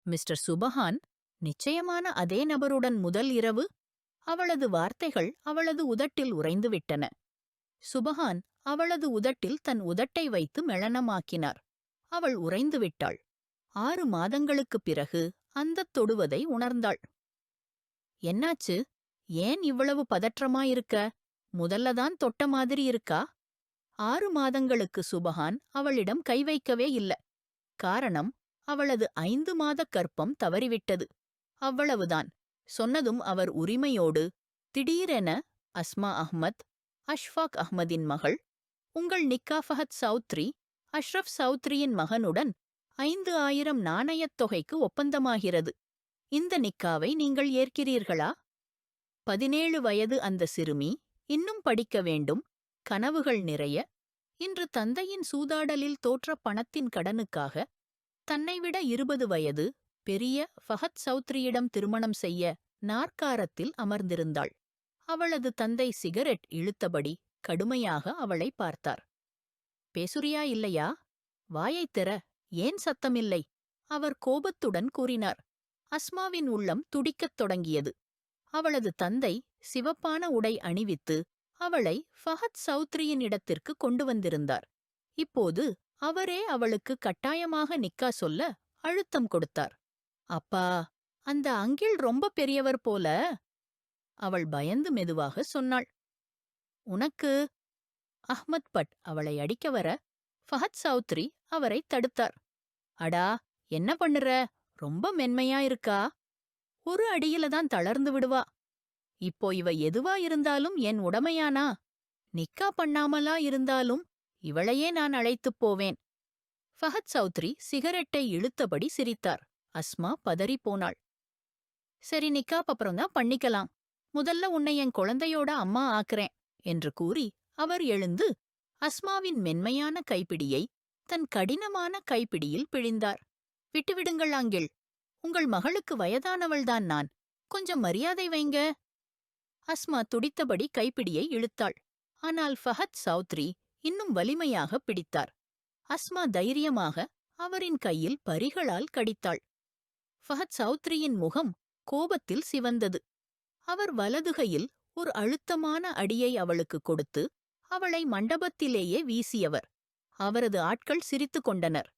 Mister சுபஹான் நிச்சயமான அதே நபருடன் முதல் இரவு? அவளது வார்த்தைகள் அவளது உதட்டில் உறைந்துவிட்டன. சுபஹான் அவளது உதட்டில் தன் உதட்டை வைத்து மெளனமாக்கினார். அவள் உறைந்துவிட்டாள். 6 மாதங்களுக்குப் பிறகு அந்தத் தொடுவதை உணர்ந்தாள். என்னாச்சு? ஏன் இவ்வளவு பதற்றமாயிருக்க? முதல்லதான் தொட்ட மாதிரி இருக்கா? 6 மாதங்களுக்கு சுபஹான் அவளிடம் கை வைக்கவே இல்ல. காரணம், அவளது 5 மாதக் கர்ப்பம் தவறிவிட்டது. அவ்வளவுதான். சொன்னதும் அவர் உரிமையோடு, திடீரென, அஸ்மா அஹ்மத், அஷ்ஃபாக் அஹ்மதின் மகள், உங்கள் நிக்கா ஃபஹத் சௌத்ரி, அஷ்ரஃப் சௌத்ரியின் மகனுடன் 5,000 நாணயத் தொகைக்கு ஒப்பந்தமாகிறது. இந்த நிக்காவை நீங்கள் ஏற்கிறீர்களா? 17 வயது அந்த சிறுமி, இன்னும் படிக்க வேண்டும், கனவுகள் நிறைய. இன்று தந்தையின் சூதாடலில் தோற்ற பணத்தின் கடனுக்காக தன்னைவிட 20 வயது பெரிய ஃபஹத் சௌத்ரியிடம் திருமணம் செய்ய நாற்காரத்தில் அமர்ந்திருந்தாள். அவளது தந்தை சிகரெட் இழுத்தபடி கடுமையாக அவளை பார்த்தார். பேசுறியா இல்லையா? வாயைத் திற. ஏன் சத்தமில்லை? அவர் கோபத்துடன் கூறினார். அஸ்மாவின் உள்ளம் துடிக்கத் தொடங்கியது. அவளது தந்தை சிவப்பான உடை அணிவித்து அவளை ஃபஹத் சௌத்ரியின் இடத்திற்கு கொண்டு வந்திருந்தார். இப்போது அவரே அவளுக்கு கட்டாயமாக நிக்கா சொல்ல அழுத்தம் கொடுத்தார். அப்பா, அந்த அங்கிள் ரொம்ப பெரியவர் போல. அவள் பயந்து மெதுவாக சொன்னாள். உனக்கு? அஹ்மத் பட் அவளை அடிக்க வர ஃபஹத் சௌத்ரி அவரை தடுத்தார். அடா, என்ன பண்ணுற? ரொம்ப மென்மையா இருக்கா. ஒரு அடியில தான் தளர்ந்து விடுவா. இப்போ இவ எதுவா இருந்தாலும் என் உடமையானா? நிக்கா பண்ணாமலா இருந்தாலும் இவளையே நான் அழைத்துப் போவேன். ஃபஹத் சௌத்ரி சிகரெட்டை இழுத்தபடி சிரித்தார். அஸ்மா பதறிப்போனாள். சரி, நிக்காப் அப்புறம்தான் பண்ணிக்கலாம். முதல்ல உன்னை என் குழந்தையோட அம்மா ஆக்குறேன் என்று கூறி அவர் எழுந்து அஸ்மாவின் மென்மையான கைப்பிடியை தன் கடினமான கைப்பிடியில் பிழிந்தார். விட்டுவிடுங்கள் அங்கிள். உங்கள் மகளுக்கு வயதானவள்தான் நான். கொஞ்சம் மரியாதை வைங்க. அஸ்மா துடித்தபடி கைப்பிடியை இழுத்தாள். ஆனால் ஃபஹத் சௌத்ரி இன்னும் வலிமையாக பிடித்தார். அஸ்மா தைரியமாக அவரின் கையில் பரிகளால் கடித்தாள். ஃபஹத் சௌத்ரியின் முகம் கோபத்தில் சிவந்தது. அவர் வலதுகையில் ஒரு அழுத்தமான அடியை அவளுக்கு கொடுத்து அவளை மண்டபத்திலேயே வீசியவர். அவரது ஆட்கள் சிரித்துக் கொண்டனர்.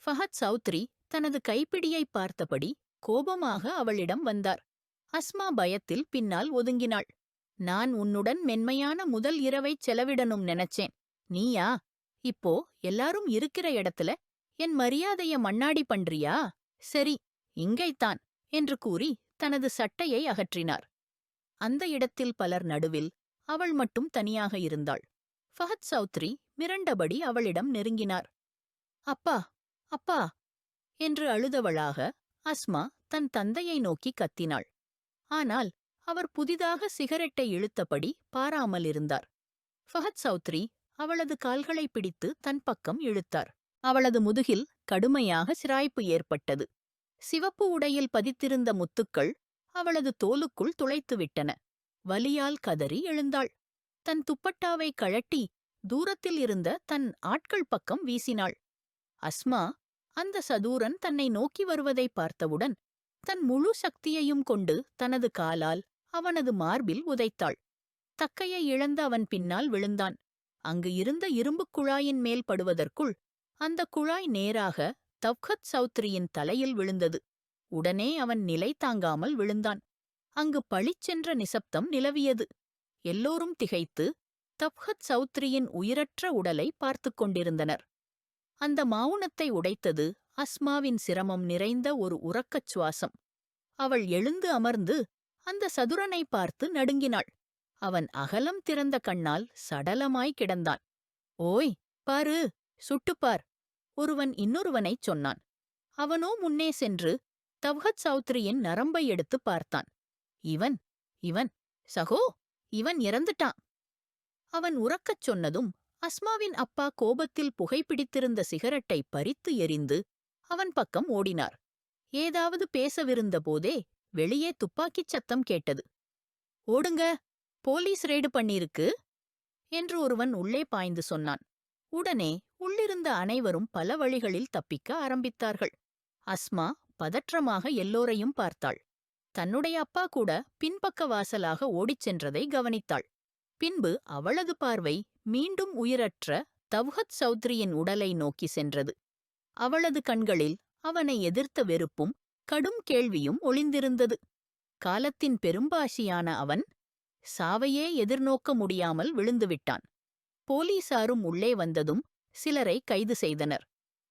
ஃபஹத் சௌத்ரி தனது கைப்பிடியை பார்த்தபடி கோபமாக அவளிடம் வந்தார். அஸ்மா பயத்தில் பின்னால் ஒதுங்கினாள். நான் உன்னுடன் மென்மையான முதல் இரவைச் செலவிடணும் நினைச்சேன். நீயா? இப்போ எல்லாரும் இருக்கிற இடத்துல என் மரியாதைய மண்ணாடி பண்றியா? சரி, இங்கைத்தான் என்று கூறி தனது சட்டையை அகற்றினார். அந்த இடத்தில் பலர் நடுவில் அவள் மட்டும் தனியாக இருந்தாள். ஃபஹத் சௌத்ரி மிரண்டபடி அவளிடம் நெருங்கினார். அப்பா, அப்பா என்று அழுதவளாக அஸ்மா தன் தந்தையை நோக்கி கத்தினாள். ஆனால் அவர் புதிதாக சிகரெட்டை இழுத்தபடி பாராமல் இருந்தார். ஃபஹத் சௌத்ரி அவளது கால்களை பிடித்து தன் பக்கம் இழுத்தார். அவளது முதுகில் கடுமையாக சிராய்ப்பு ஏற்பட்டது. சிவப்பு உடையில் பதித்திருந்த முத்துக்கள் அவளது தோலுக்குள் துளைத்துவிட்டன. வலியால் கதறி எழுந்தாள். தன் துப்பட்டாவை கழட்டி தூரத்தில் இருந்த தன் ஆட்கள் பக்கம் வீசினாள். அஸ்மா அந்த சதூரன் தன்னை நோக்கி வருவதை பார்த்தவுடன் தன் முழு சக்தியையும் கொண்டு தனது காலால் அவனது மார்பில் உதைத்தாள். தக்கையை இழந்த அவன் பின்னால் விழுந்தான். அங்கு இருந்த இரும்புக் குழாயின் மேல் படுவதற்குள் அந்த குழாய் நேராக தவ்கத் சௌத்ரியின் தலையில் விழுந்தது. உடனே அவன் நிலை தாங்காமல் விழுந்தான். அங்கு பளிச்சென்ற நிசப்தம் நிலவியது. எல்லோரும் திகைத்து தவ்கத் சௌத்ரியின் உயிரற்ற உடலை பார்த்துக் கொண்டிருந்தனர். அந்த மௌனத்தை உடைத்தது அஸ்மாவின் சிரமம் நிறைந்த ஒரு உறக்கச் சுவாசம். அவள் எழுந்து அமர்ந்து அந்த சதுரனை பார்த்து நடுங்கினாள். அவன் அகலம் திறந்த கண்ணால் சடலமாய் கிடந்தான். ஓய், பாரு, சுட்டுப்பார், ஒருவன் இன்னொருவனைச் சொன்னான். அவனோ முன்னே சென்று தவ்கத் சௌத்ரியின் நரம்பை எடுத்து பார்த்தான். இவன் இவன் சகோ, இவன் இறந்துட்டான். அவன் உறக்கச் சொன்னதும் அஸ்மாவின் அப்பா கோபத்தில் புகைப்பிடித்திருந்த சிகரெட்டை பறித்து எறிந்து அவன் பக்கம் ஓடினார். ஏதாவது பேசவிருந்த போதே வெளியே துப்பாக்கிச் சத்தம் கேட்டது. ஓடுங்க, போலீஸ் ரெய்டு பண்ணிருக்கு என்று ஒருவன் உள்ளே பாய்ந்து சொன்னான். உடனே உள்ளிருந்த அனைவரும் பல வழிகளில் தப்பிக்க ஆரம்பித்தார்கள். அஸ்மா பதற்றமாக எல்லோரையும் பார்த்தாள். தன்னுடைய அப்பா கூட பின்பக்க வாசலாக ஓடிச் சென்றதை கவனித்தாள். பின்பு அவளது பார்வை மீண்டும் உயிரற்ற தவ்ஹத் சௌத்ரியின் உடலை நோக்கி சென்றது. அவளது கண்களில் அவனை எதிர்த்த வெறுப்பும் கடும் கேள்வியும் ஒளிந்திருந்தது. காலத்தின் பெரும்பாசியான அவன் சாவையே எதிர்நோக்க முடியாமல் விழுந்துவிட்டான். போலீசாரும் உள்ளே வந்ததும் சிலரை கைது செய்தனர்.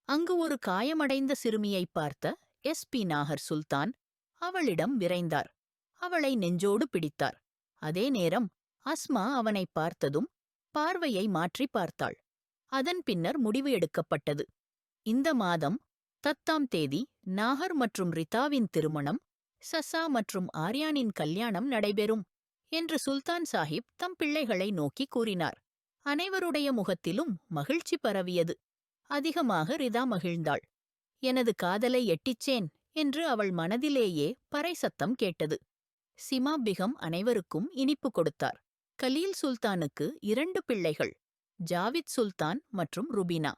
அங்கு ஒரு காயமடைந்த சிறுமியை பார்த்த எஸ்பி நாகர் சுல்தான் அவளிடம் விரைந்தார். அவளை நெஞ்சோடு பிடித்தார். அதே நேரம் அஸ்மா அவனை பார்த்ததும் பார்வையை மாற்றி பார்த்தாள். அதன் பின்னர் முடிவு எடுக்கப்பட்டது. இந்த மாதம் 10ஆம் தேதி நாகர் மற்றும் ரிதாவின் திருமணம், சசா மற்றும் ஆர்யானின் கல்யாணம் நடைபெறும் என்று சுல்தான் சாஹிப் தம் பிள்ளைகளை நோக்கி கூறினார். அனைவருடைய முகத்திலும் மகிழ்ச்சி பரவியது. அதிகமாக ரிதா மகிழ்ந்தாள். எனது காதலை எட்டிச்சேன் என்று அவள் மனதிலேயே பறைசத்தம் கேட்டது. சிமா பிகம் அனைவருக்கும் இனிப்பு கொடுத்தார். கலீல் சுல்தானுக்கு 2 பிள்ளைகள், ஜாவித் சுல்தான் மற்றும் ருபினா.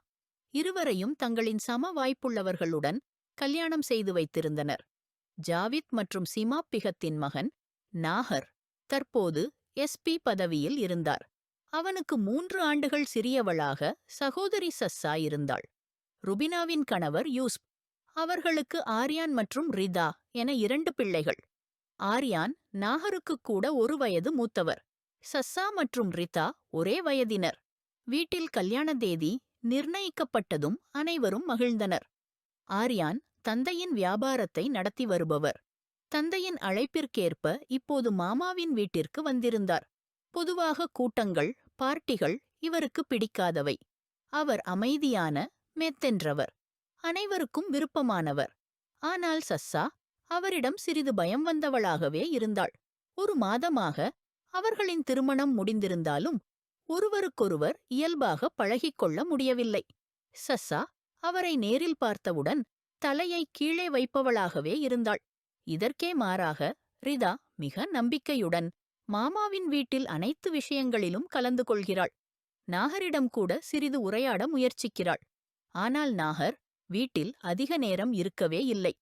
இருவரையும் தங்களின் சம வாய்ப்புள்ளவர்களுடன் கல்யாணம் செய்து வைத்திருந்தனர். ஜாவித் மற்றும் சிமா பிகத்தின் மகன் நாகர் தற்போது எஸ்பி பதவியில் இருந்தார். அவனுக்கு 3 ஆண்டுகள் சிறியவளாக சகோதரி சஸ்ஸா இருந்தாள். ருபினாவின் கணவர் யூஸ்ப். அவர்களுக்கு ஆர்யான் மற்றும் ரிதா என 2 பிள்ளைகள். ஆர்யான் நாகருக்கு கூட 1 வயது மூத்தவர். சஸ்ஸா மற்றும் ரிதா ஒரே வயதினர். வீட்டில் கல்யாண தேதி நிர்ணயிக்கப்பட்டதும் அனைவரும் மகிழ்ந்தனர். ஆர்யான் தந்தையின் வியாபாரத்தை நடத்தி வருபவர். தந்தையின் அழைப்பிற்கேற்ப இப்போது மாமாவின் வீட்டிற்கு வந்திருந்தார். பொதுவாக கூட்டங்கள், பார்ட்டிகள் இவருக்கு பிடிக்காதவை. அவர் அமைதியான, மெத்தென்றவர். அனைவருக்கும் விருப்பமானவர். ஆனால் சஸ்ஸா அவரிடம் சிறிது பயம் வந்தவளாகவே இருந்தாள். 1 மாதமாக அவர்களின் திருமணம் முடிந்திருந்தாலும் ஒருவருக்கொருவர் இயல்பாக பழகிக்கொள்ள முடியவில்லை. சஸ்ஸா அவரை நேரில் பார்த்தவுடன் தலையை கீழே வைப்பவளாகவே இருந்தாள். இதற்கே மாறாக ரிதா மிக நம்பிக்கையுடன் மாமாவின் வீட்டில் அனைத்து விஷயங்களிலும் கலந்து கொள்கிறாள். நாகரிடம் கூட சிறிது உரையாட முயற்சிக்கிறாள். ஆனால் நாகர் வீட்டில் அதிக நேரம் இருக்கவே இல்லை.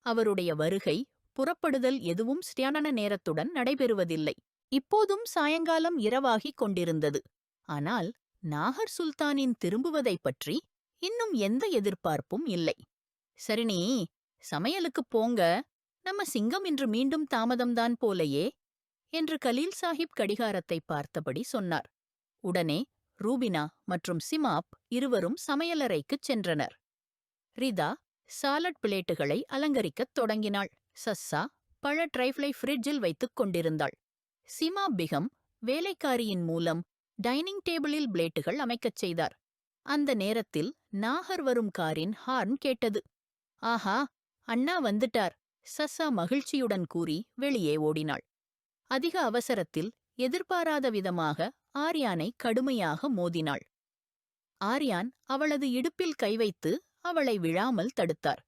அவருடைய வருகை, புறப்படுதல் எதுவும் சரியான நேரத்துடன் நடைபெறுவதில்லை. இப்போதும் சாயங்காலம் இரவாகிக் கொண்டிருந்தது. ஆனால் நாகர் சுல்தானின் திரும்புவதைப் பற்றி இன்னும் எந்த எதிர்பார்ப்பும் இல்லை. சரினி, சமையலுக்குப் போங்க, நம்ம சிங்கம் இன்று மீண்டும் தாமதம்தான் போலையே என்று கலீல் சாஹிப் கடிகாரத்தை பார்த்தபடி சொன்னார். உடனே ரூபினா மற்றும் சிமாப் இருவரும் சமையலறைக்குச் சென்றனர். ரிதா சாலட் பிளேட்டுகளை அலங்கரிக்கத் தொடங்கினாள். சஸ்ஸா பழ ட்ரைஃப்ளை ஃப்ரிட்ஜில் வைத்துக் கொண்டிருந்தாள். சிமா பிகம் வேலைக்காரியின் மூலம் டைனிங் டேபிளில் பிளேட்டுகள் அமைக்கச் செய்தார். அந்த நேரத்தில் நாகர் வரும் காரின் ஹார்ன் கேட்டது. ஆஹா, அண்ணா வந்துட்டார், சஸ்ஸா மகிழ்ச்சியுடன் கூறி வெளியே ஓடினாள். அதிக அவசரத்தில் எதிர்பாராத விதமாக ஆர்யானை கடுமையாக மோதினாள். ஆர்யான் அவளது இடுப்பில் கை வைத்து அவளை விழாமல் தடுத்தார்.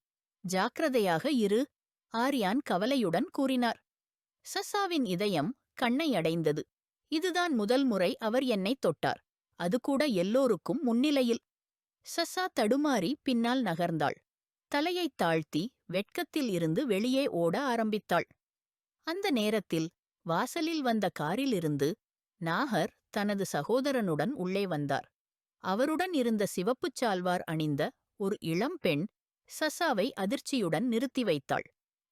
ஜாக்கிரதையாக இரு, ஆர்யான் கவலையுடன் கூறினார். சஸ்ஸாவின் இதயம் கண்ணை அடைந்தது. இதுதான் முதல் முறை அவர் என்னைத் தொட்டார், அது கூட எல்லோருக்கும் முன்னிலையில். சஸ்ஸா தடுமாறி பின்னால் நகர்ந்தாள். தலையைத் தாழ்த்தி வெட்கத்தில் இருந்து வெளியே ஓட ஆரம்பித்தாள். அந்த நேரத்தில் வாசலில் வந்த காரிலிருந்து நாகர் தனது சகோதரனுடன் உள்ளே வந்தார். அவருடன் இருந்த சிவப்புச் சால்வார் அணிந்த ஒரு இளம் பெண் சஸ்ஸாவை அதிர்ச்சியுடன் நிறுத்தி வைத்தாள்.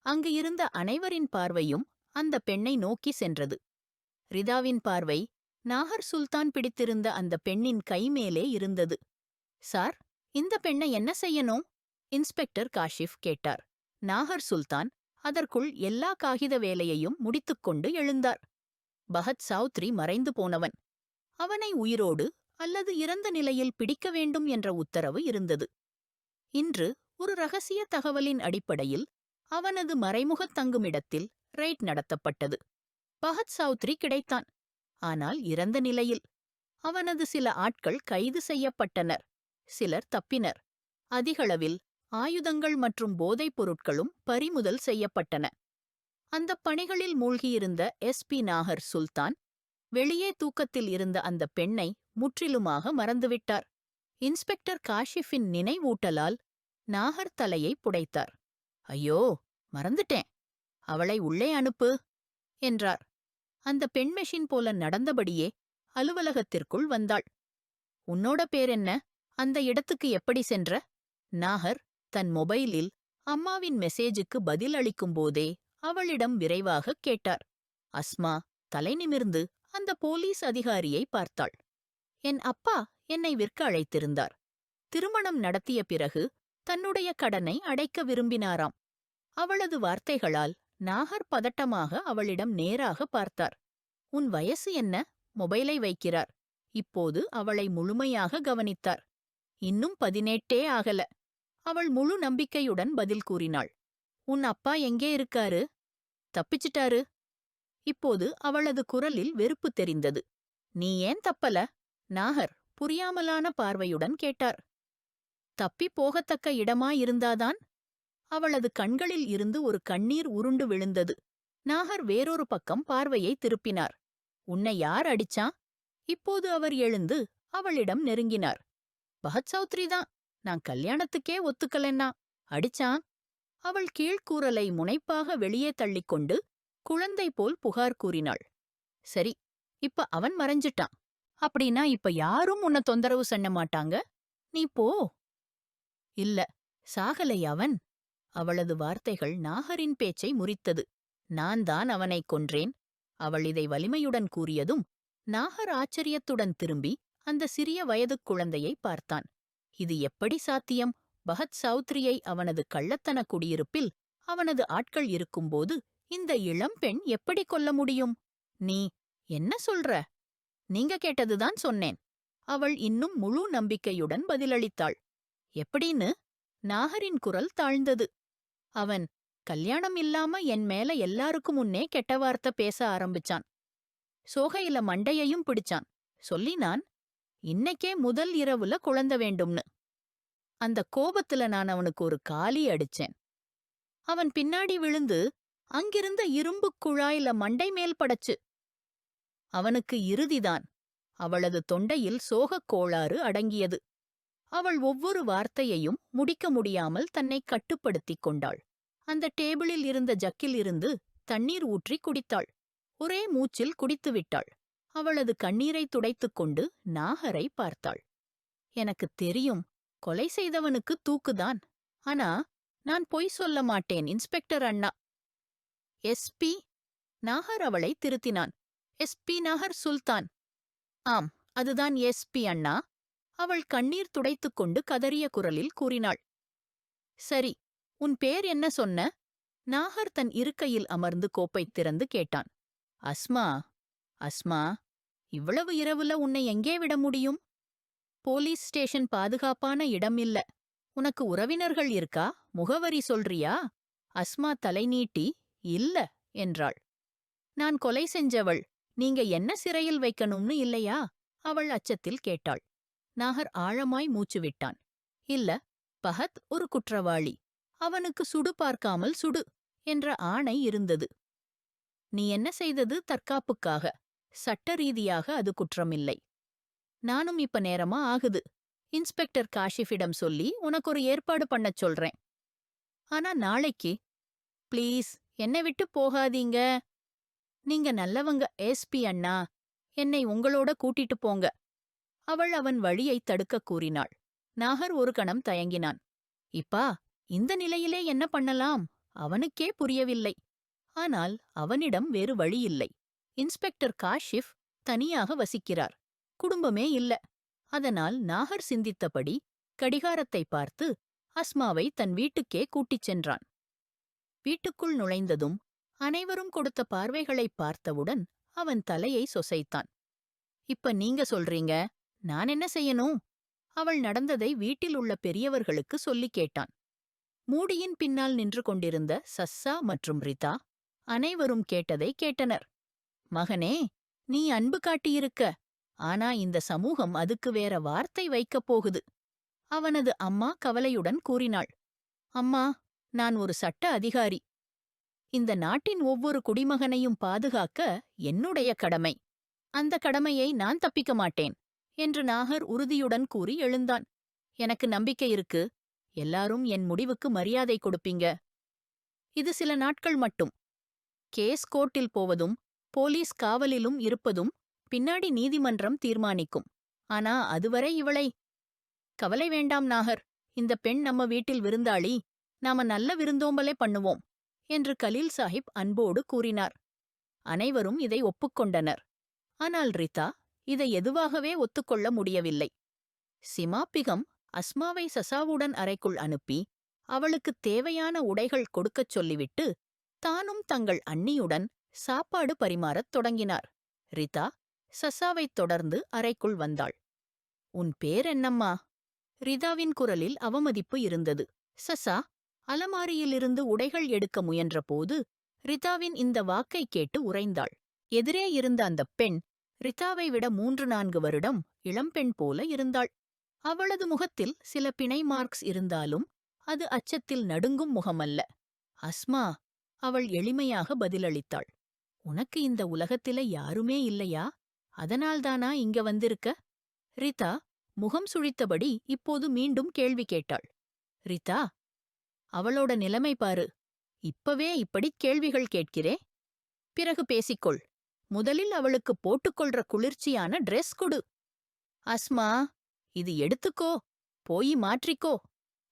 அங்கு இருந்த அனைவரின் பார்வையும் அந்த பெண்ணை நோக்கி சென்றது. ரிதாவின் பார்வை நாகர் சுல்தான் பிடித்திருந்த அந்த பெண்ணின் கைமேலே இருந்தது. சார், இந்த பெண்ணை என்ன செய்யணும்? இன்ஸ்பெக்டர் காஷிஃப் கேட்டார். நாகர் சுல்தான் அதற்குள் எல்லா காகித வேலையையும் முடித்துக்கொண்டு எழுந்தார். பஹத் சௌத்ரி மறைந்து போனவன். அவனை உயிரோடு அல்லது இறந்த நிலையில் பிடிக்க வேண்டும் என்ற உத்தரவு இருந்தது. இன்று ஒரு இரகசிய தகவலின் அடிப்படையில் அவனது மறைமுகத் தங்குமிடத்தில் ரெய்ட் நடத்தப்பட்டது. பஹத் சௌத்ரி கிடைத்தான், ஆனால் இறந்த நிலையில். அவனது சில ஆட்கள் கைது செய்யப்பட்டனர், சிலர் தப்பினர். அதிகளவில் ஆயுதங்கள் மற்றும் போதைப் பொருட்களும் பறிமுதல் செய்யப்பட்டன. அந்தப் பணிகளில் மூழ்கியிருந்த எஸ்பி நாகர் சுல்தான் வெளியே தூக்கத்தில் இருந்த அந்த பெண்ணை முற்றிலுமாக மறந்துவிட்டார். இன்ஸ்பெக்டர் காஷிஃபின் நினைவூட்டலால் நாகர் தலையை புடைத்தார். ஐயோ, மறந்துட்டேன். அவளை உள்ளே அனுப்பு என்றார். அந்த பெண் மெஷின் போல நடந்தபடியே அலுவலகத்திற்குள் வந்தாள். உன்னோட பேர் என்ன? அந்த இடத்துக்கு எப்படி சென்ற? நாகர் தன் மொபைலில் அம்மாவின் மெசேஜுக்கு பதில் அளிக்கும்போதே அவளிடம் விரைவாகக் கேட்டார். அஸ்மா தலை நிமிர்ந்து அந்த போலீஸ் அதிகாரியை பார்த்தாள். என் அப்பா என்னை விற்க அழைத்திருந்தார். திருமணம் நடத்திய பிறகு தன்னுடைய கடனை அடைக்க விரும்பினாராம். அவளது வார்த்தைகளால் நாகர் பதட்டமாக அவளிடம் நேராக பார்த்தார். உன் வயசு என்ன? மொபைலை வைக்கிறார். இப்போது அவளை முழுமையாக கவனித்தார். இன்னும் 18 ஆகல. அவள் முழு நம்பிக்கையுடன் பதில் கூறினாள். உன் அப்பா எங்கே இருக்காரு? தப்பிச்சிட்டாரு. இப்போது அவளது குரலில் வெறுப்பு தெரிந்தது. நீ ஏன் தப்பல? நாகர் புரியாமலான பார்வையுடன் கேட்டார். தப்பி போகத்தக்க இடமாயிருந்தாதான்? அவளது கண்களில் இருந்து ஒரு கண்ணீர் உருண்டு விழுந்தது. நாகர் வேறொரு பக்கம் பார்வையை திருப்பினார். உன்னை யார் அடிச்சான்? இப்போது அவர் எழுந்து அவளிடம் நெருங்கினார். பகத் சௌத்ரிதான். நான் கல்யாணத்துக்கே ஒத்துக்கலன்னா அடிச்சான். அவள் கீழ்கூறலை முனைப்பாக வெளியே தள்ளிக்கொண்டு குழந்தை போல் புகார் கூறினாள். சரி, இப்ப அவன் மறைஞ்சிட்டான். அப்படின்னா இப்ப யாரும் உன்னை தொந்தரவு பண்ண மாட்டாங்க. நீ போ. இல்ல, சாகலை அவன். அவளது வார்த்தைகள் நாகரின் பேச்சை முறித்தது. நான் தான் அவனைக் கொன்றேன். அவள் இதை வலிமையுடன் கூறியதும் நாகர் ஆச்சரியத்துடன் திரும்பி அந்த சிறிய வயதுக் குழந்தையை பார்த்தான். இது எப்படி சாத்தியம்? பகத் சௌத்ரியை அவனது கள்ளத்தன குடியிருப்பில் அவனது ஆட்கள் இருக்கும்போது இந்த இளம்பெண் எப்படி கொல்ல முடியும்? நீ என்ன சொல்ற? நீங்க கேட்டதுதான் சொன்னேன். அவள் இன்னும் முழு நம்பிக்கையுடன் பதிலளித்தாள். எப்படின்னு? நாகரின் குரல் தாழ்ந்தது. அவன் கல்யாணம் இல்லாம என் மேல எல்லாருக்கும் முன்னே கெட்ட வார்த்தை பேச ஆரம்பிச்சான். சோகையில மண்டையையும் பிடிச்சான். சொல்லினான், இன்னைக்கே முதல் இரவுல குழந்தை வேண்டும்னு. அந்த கோபத்துல நான் அவனுக்கு ஒரு காலி அடிச்சேன். அவன் பின்னாடி விழுந்து அங்கிருந்த இரும்புக் குழாயில மண்டை மேல் படச்சு. அவனுக்கு இறுதிதான். அவளது தொண்டையில் சோகக் கோளாறு அடங்கியது. அவள் ஒவ்வொரு வார்த்தையையும் முடிக்க முடியாமல் தன்னை கட்டுப்படுத்திக் கொண்டாள். அந்த டேபிளில் இருந்த ஜக்கில் இருந்து தண்ணீர் ஊற்றி குடித்தாள். ஒரே மூச்சில் குடித்துவிட்டாள். அவளது கண்ணீரை துடைத்துக் கொண்டு நாகரை பார்த்தாள். எனக்குத் தெரியும், கொலை செய்தவனுக்கு தூக்குதான். ஆனா நான் பொய் சொல்ல மாட்டேன், இன்ஸ்பெக்டர் அண்ணா. எஸ்பி? நாகர் அவளை திருத்தினான். எஸ்பி நாகர் சுல்தான். ஆம், அதுதான் எஸ்பி அண்ணா. அவள் கண்ணீர் துடைத்துக் கொண்டு கதறிய குரலில் கூறினாள். சரி, உன் பேர் என்ன சொன்ன? நாகர் தன் இருக்கையில் அமர்ந்து கோப்பைத் திறந்து கேட்டான். அஸ்மா. அஸ்மா, இவ்வளவு இரவுல உன்னை எங்கே விட முடியும்? போலீஸ் ஸ்டேஷன் பாதுகாப்பான இடம் இல்ல. உனக்கு உறவினர்கள் இருக்கா? முகவரி சொல்றியா? அஸ்மா தலை நீட்டி இல்ல என்றாள். நான் கொலை செஞ்சவள். நீங்க என்ன சிறையில் வைக்கணும்னு இல்லையா? அவள் அச்சத்தில் கேட்டாள். நாகர் ஆழமாய் மூச்சு விட்டான். இல்ல, பகத் ஒரு குற்றவாளி. அவனுக்கு சுடு பார்க்காமல் சுடு என்ற ஆணை இருந்தது. நீ என்ன செய்தது தற்காப்புக்காக. சட்ட ரீதியாக அது குற்றமில்லை. நானும் இப்ப நேரமா ஆகுது. இன்ஸ்பெக்டர் காஷிஃபிடம் சொல்லி உனக்கு ஒரு ஏற்பாடு பண்ணச் சொல்றேன். ஆனா நாளைக்கு. ப்ளீஸ், என்னை விட்டு போகாதீங்க. நீங்க நல்லவங்க எஸ்பி அண்ணா. என்னை உங்களோட கூட்டிட்டு போங்க. அவள் அவன் வழியை தடுக்கக் கூறினாள். நாகர் ஒரு கணம் தயங்கினான். இப்பா, இந்த நிலையிலே என்ன பண்ணலாம்? அவனுக்கே புரியவில்லை. ஆனால் அவனிடம் வேறு வழியில்லை. இன்ஸ்பெக்டர் காஷிஃப் தனியாக வசிக்கிறார். குடும்பமே இல்ல. அதனால் நாகர் சிந்தித்தபடி கடிகாரத்தை பார்த்து அஸ்மாவை தன் வீட்டுக்கே கூட்டிச் சென்றான். வீட்டுக்குள் நுழைந்ததும் அனைவரும் கொடுத்த பார்வைகளைப் பார்த்தவுடன் அவன் தலையை சொசைத்தான். இப்ப நீங்க சொல்றீங்க, நான் என்ன செய்யணும்? அவள் நடந்ததை வீட்டில் உள்ள பெரியவர்களுக்கு சொல்லிக் கேட்டான். மூடியின் பின்னால் நின்று கொண்டிருந்த சஸ்ஸா மற்றும் ரிதா அனைவரும் கேட்டதை கேட்டனர். மகனே, நீ அன்பு காட்டியிருக்க. ஆனா இந்த சமூகம் அதுக்கு வேற வார்த்தை வைக்கப் போகுது. அவனது அம்மா கவலையுடன் கூறினாள். அம்மா, நான் ஒரு சட்ட அதிகாரி. இந்த நாட்டின் ஒவ்வொரு குடிமகனையும் பாதுகாக்க என்னுடைய கடமை. அந்த கடமையை நான் தப்பிக்க மாட்டேன் என்று நாகர் உறுதியுடன் கூறி எழுந்தான். எனக்கு நம்பிக்கை இருக்கு. எல்லாரும் என் முடிவுக்கு மரியாதை கொடுப்பீங்க. இது சில நாட்கள் மட்டும். கேஸ் கோர்ட்டில் போவதும் போலீஸ் காவலிலும் இருப்பதும் பின்னாடி நீதிமன்றம் தீர்மானிக்கும். ஆனா அதுவரை இவளை... கவலை வேண்டாம் நாகர், இந்த பெண் நம்ம வீட்டில் விருந்தாளி, நாம நல்ல விருந்தோம்பலே பண்ணுவோம் என்று கலீல் சாஹிப் அன்போடு கூறினார். அனைவரும் இதை ஒப்புக்கொண்டனர். ஆனால் ரிதா இதை எதுவாகவே ஒத்துக்கொள்ள முடியவில்லை. சிமாபிகம் அஸ்மாவை சசாவுடன் அறைக்குள் அனுப்பி அவளுக்குத் தேவையான உடைகள் கொடுக்கச் சொல்லிவிட்டு தானும் தங்கள் அண்ணியுடன் சாப்பாடு பரிமாறத் தொடங்கினார். ரிதா சசாவைத் தொடர்ந்து அறைக்குள் வந்தாள். உன் பேர் என்னம்மா? ரிதாவின் குரலில் அவமதிப்பு இருந்தது. சசா அலமாரியிலிருந்து உடைகள் எடுக்க முயன்றபோது ரிதாவின் இந்த வாக்கைக் கேட்டு உறைந்தாள். எதிரே இருந்த அந்தப் பெண் ரிதாவை விட 3-4 வருடம் இளம்பெண் போல இருந்தாள். அவளது முகத்தில் சில பிணை மார்க்ஸ் இருந்தாலும் அது அச்சத்தில் நடுங்கும் முகமல்ல. அஸ்மா, அவள் எளிமையாக பதிலளித்தாள். உனக்கு இந்த உலகத்தில யாருமே இல்லையா? அதனால்தானா இங்க வந்திருக்க? ரிதா முகம் சுழித்தபடி இப்போது மீண்டும் கேள்வி கேட்டாள். ரிதா, அவளோட நிலைமை பாரு. இப்பவே இப்படிக் கேள்விகள் கேட்கிறே? பிறகு பேசிக்கொள். முதலில் அவளுக்கு போட்டுக்கொள்ற குளிர்ச்சியான ட்ரெஸ் கொடு. அஸ்மா, இது எடுத்துக்கோ, போய் மாற்றிக்கோ.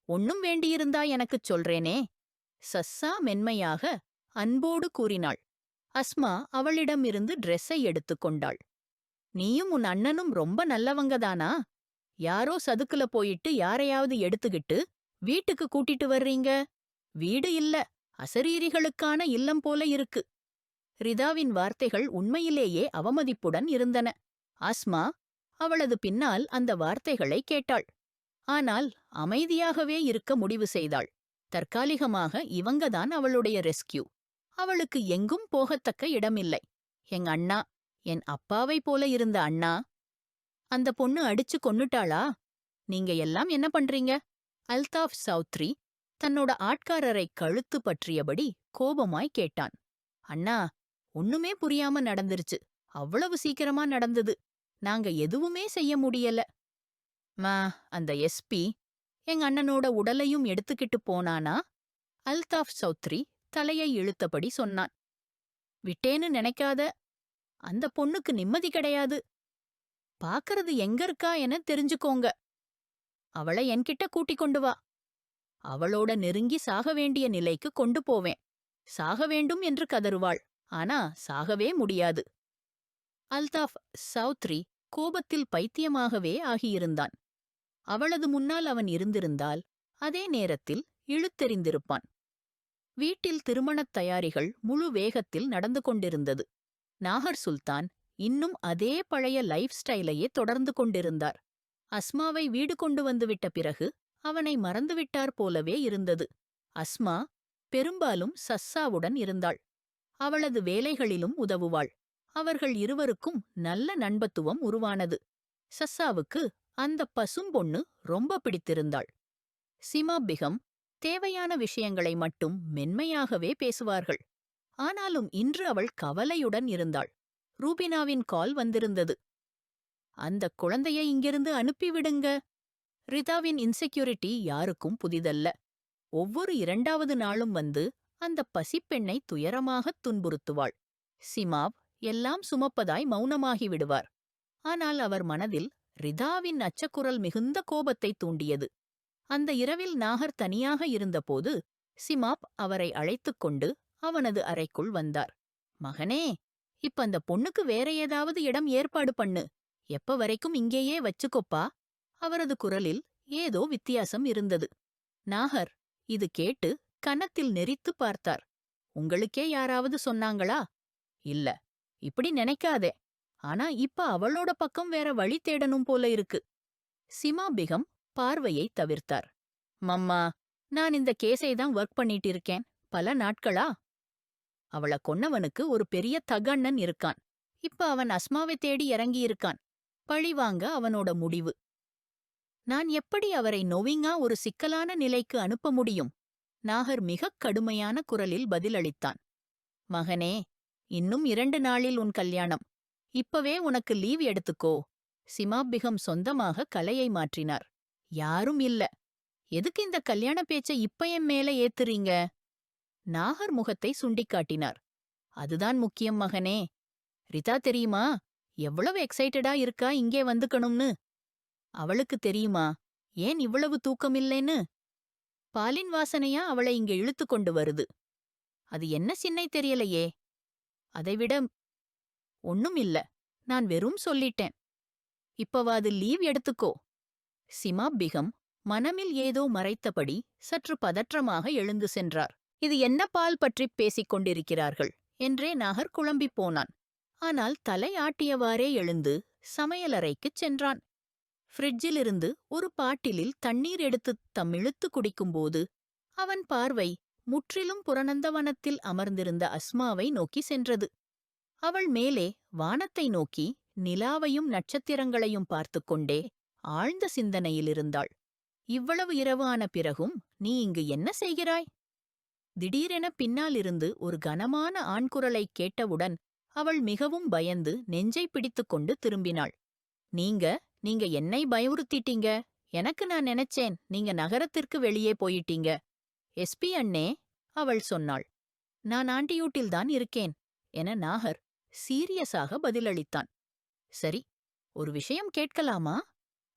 ஒன்னும் வேண்டியிருந்தா எனக்குச் சொல்றேனே. சஸ்ஸா மென்மையாக அன்போடு கூறினாள். அஸ்மா அவளிடமிருந்து ட்ரெஸ்ஸை எடுத்துக்கொண்டாள். நீயும் உன் அண்ணனும் ரொம்ப நல்லவங்கதானா? யாரோ சதுக்குல போயிட்டு யாரையாவது எடுத்துக்கிட்டு வீட்டுக்கு கூட்டிட்டு வர்றீங்க. வீடு இல்ல, அசரீரிகளுக்கான இல்லம் போல இருக்கு. ரிதாவின் வார்த்தைகள் உண்மையிலேயே அவமதிப்புடன் இருந்தன. அஸ்மா அவளது பின்னால் அந்த வார்த்தைகளை கேட்டாள். ஆனால் அமைதியாகவே இருக்க முடிவு செய்தாள். தற்காலிகமாக இவங்கதான் அவளுடைய ரெஸ்கியூ. அவளுக்கு எங்கும் போகத்தக்க இடமில்லை. என் அண்ணா, என் அப்பாவை போல இருந்த அண்ணா. அந்த பொண்ணு அடிச்சு கொன்னுட்டாளா? நீங்க எல்லாம் என்ன பண்றீங்க? அல்தாஃப் சௌத்ரி தன்னோட ஆட்காரரை கழுத்து பற்றியபடி கோபமாய் கேட்டான். அண்ணா, ஒண்ணுமே புரியாம நடந்துருச்சு. அவ்வளவு சீக்கிரமா நடந்தது. நாங்க எதுவுமே செய்ய முடியல. அந்த எஸ்பி எங்க அண்ணனோட உடலையும் எடுத்துக்கிட்டு போனானா? அல்தாஃப் சௌத்ரி தலையை இழுத்தபடி சொன்னான். விட்டேன்னு நினைக்காத. அந்த பொண்ணுக்கு நிம்மதி கிடையாது. பாக்கறது எங்க இருக்கா என தெரிஞ்சுக்கோங்க. அவளை என்கிட்ட கூட்டிக் கொண்டு வா. அவளோட நெருங்கி சாக வேண்டிய நிலைக்கு கொண்டு போவேன். சாக வேண்டும் என்று கதறுவாள். ஆனா சாகவே முடியாது. அல்தாஃப் சௌத்ரி கோபத்தில் பைத்தியமாகவே ஆகியிருந்தான். அவளது முன்னால் அவன் இருந்திருந்தால் அதே நேரத்தில் இழுத்தெறிந்திருப்பான். வீட்டில் திருமணத் தயாரிகள் முழு வேகத்தில் நடந்து கொண்டிருந்தது. நாகர் சுல்தான் இன்னும் அதே பழைய லைஃப் ஸ்டைலையே தொடர்ந்து கொண்டிருந்தார். அஸ்மாவை வீடு கொண்டு வந்துவிட்ட பிறகு அவனை மறந்துவிட்டார் போலவே இருந்தது. அஸ்மா பெரும்பாலும் சஸ்ஸாவுடன் இருந்தாள். அவளது வேலைகளிலும் உதவுவாள். அவர்கள் இருவருக்கும் நல்ல நண்பத்துவம் உருவானது. சஸ்ஸாவுக்கு அந்த பசும்பொண்ணு ரொம்ப பிடித்திருந்தாள். சிமாபிகம் தேவையான விஷயங்களை மட்டும் மென்மையாகவே பேசுவார்கள். ஆனாலும் இன்று அவள் கவலையுடன் இருந்தாள். ரூபினாவின் கால் வந்திருந்தது. அந்தக் குழந்தையை இங்கிருந்து அனுப்பிவிடுங்க. ரிதாவின் இன்செக்யூரிட்டி யாருக்கும் புதிதல்ல. ஒவ்வொரு 2வது நாளும் வந்து அந்த பசிப்பெண்ணை துயரமாகத் துன்புறுத்துவாள். சிமாப் எல்லாம் சுமப்பதாய் மௌனமாகி விடுவார். ஆனால் அவர் மனதில் ரிதாவின் அச்சக்குரல் மிகுந்த கோபத்தைத் தூண்டியது. அந்த இரவில் நாகர் தனியாக இருந்தபோது சிமாப் அவரை அழைத்துக் கொண்டு அவனது அறைக்குள் வந்தார். மகனே, இப்ப அந்த பொண்ணுக்கு வேற ஏதாவது இடம் ஏற்பாடு பண்ணு. எப்ப வரைக்கும் இங்கேயே வச்சுக்கொப்பா. அவரது குரலில் ஏதோ வித்தியாசம் இருந்தது. நாகர் இது கேட்டு கன்னத்தில் நெரித்து பார்த்தார். உங்களுக்கே யாராவது சொன்னாங்களா? இல்ல, இப்படி நினைக்காதே. ஆனா இப்ப அவளோட பக்கம் வேற வழி தேடணும் போல இருக்கு. சிமாபிகம் பார்வையை தவிர்த்தார். மம்மா, நான் இந்த கேஸை தான் ஒர்க் பண்ணிட்டு இருக்கேன் பல நாட்களா. அவள கொன்னவனுக்கு ஒரு பெரிய தகண்ணன் இருக்கான். இப்ப அவன் அஸ்மாவை தேடி இறங்கியிருக்கான். பழிவாங்க அவனோட முடிவு. நான் எப்படி அவரை நொவிங்கா ஒரு சிக்கலான நிலைக்கு அனுப்ப முடியும்? நாகர் மிகக் கடுமையான குரலில் பதிலளித்தான். மகனே, இன்னும் 2 நாளில் உன் கல்யாணம். இப்பவே உனக்கு லீவ் எடுத்துக்கோ. சிமாபிகம் சொந்தமாக கலையை மாற்றினார். யாரும் இல்ல. எதுக்கு இந்த கல்யாண பேச்சை இப்ப என் மேல ஏத்துறீங்க? நாகர் முகத்தை சுண்டிக்காட்டினார். அதுதான் முக்கியம் மகனே. ரிதா தெரியுமா, எவ்வளவு எக்ஸைட்டடா இருக்கா இங்கே வந்துக்கணும்னு? அவளுக்கு தெரியுமா ஏன் இவ்வளவு தூக்கமில்லைன்னு? பாலின் வாசனையா அவளை இங்க இழுத்து கொண்டு வருது. அது என்ன சின்னை தெரியலையே. அதைவிட ஒண்ணும் இல்ல, நான் வெறும் சொல்லிட்டேன். இப்பவாது லீவ் எடுத்துக்கோ. சிமா பிகம் மனமில் ஏதோ மறைத்தபடி சற்று பதற்றமாக எழுந்து சென்றார். இது என்ன பால் பற்றிப் பேசிக் கொண்டிருக்கிறார்கள் என்றே நாகர் குழம்பிப் போனான். ஆனால் தலை ஆட்டியவாறே எழுந்து சமையலறைக்குச் சென்றான். ஃப்ரிட்ஜிலிருந்து ஒரு பாட்டிலில் தண்ணீர் எடுத்துத் தம்மிழுத்து குடிக்கும்போது அவன் பார்வை முற்றிலும் புறநந்தவனத்தில் அமர்ந்திருந்த அஸ்மாவை நோக்கி சென்றது. அவள் மேலே வானத்தை நோக்கி நிலாவையும் நட்சத்திரங்களையும் பார்த்துக் கொண்டே ஆழ்ந்த சிந்தனையிலிருந்தாள். இவ்வளவு இரவு ஆன பிறகும் நீ இங்கு என்ன செய்கிறாய்? திடீரென பின்னாலிருந்து ஒரு கனமான ஆண்குரலைக் கேட்டவுடன் அவள் மிகவும் பயந்து நெஞ்சை பிடித்துக் கொண்டு திரும்பினாள். நீங்க என்னை பயமுறுத்திட்டீங்க. எனக்கு நான் நினைச்சேன் நீங்க நகரத்திற்கு வெளியே போயிட்டீங்க. எஸ்பி அண்ணே, அவள் சொன்னாள். நான் ஆண்டியூட்டில்தான் இருக்கேன் என நாகர் சீரியஸாக பதிலளித்தான். சரி, ஒரு விஷயம் கேட்கலாமா?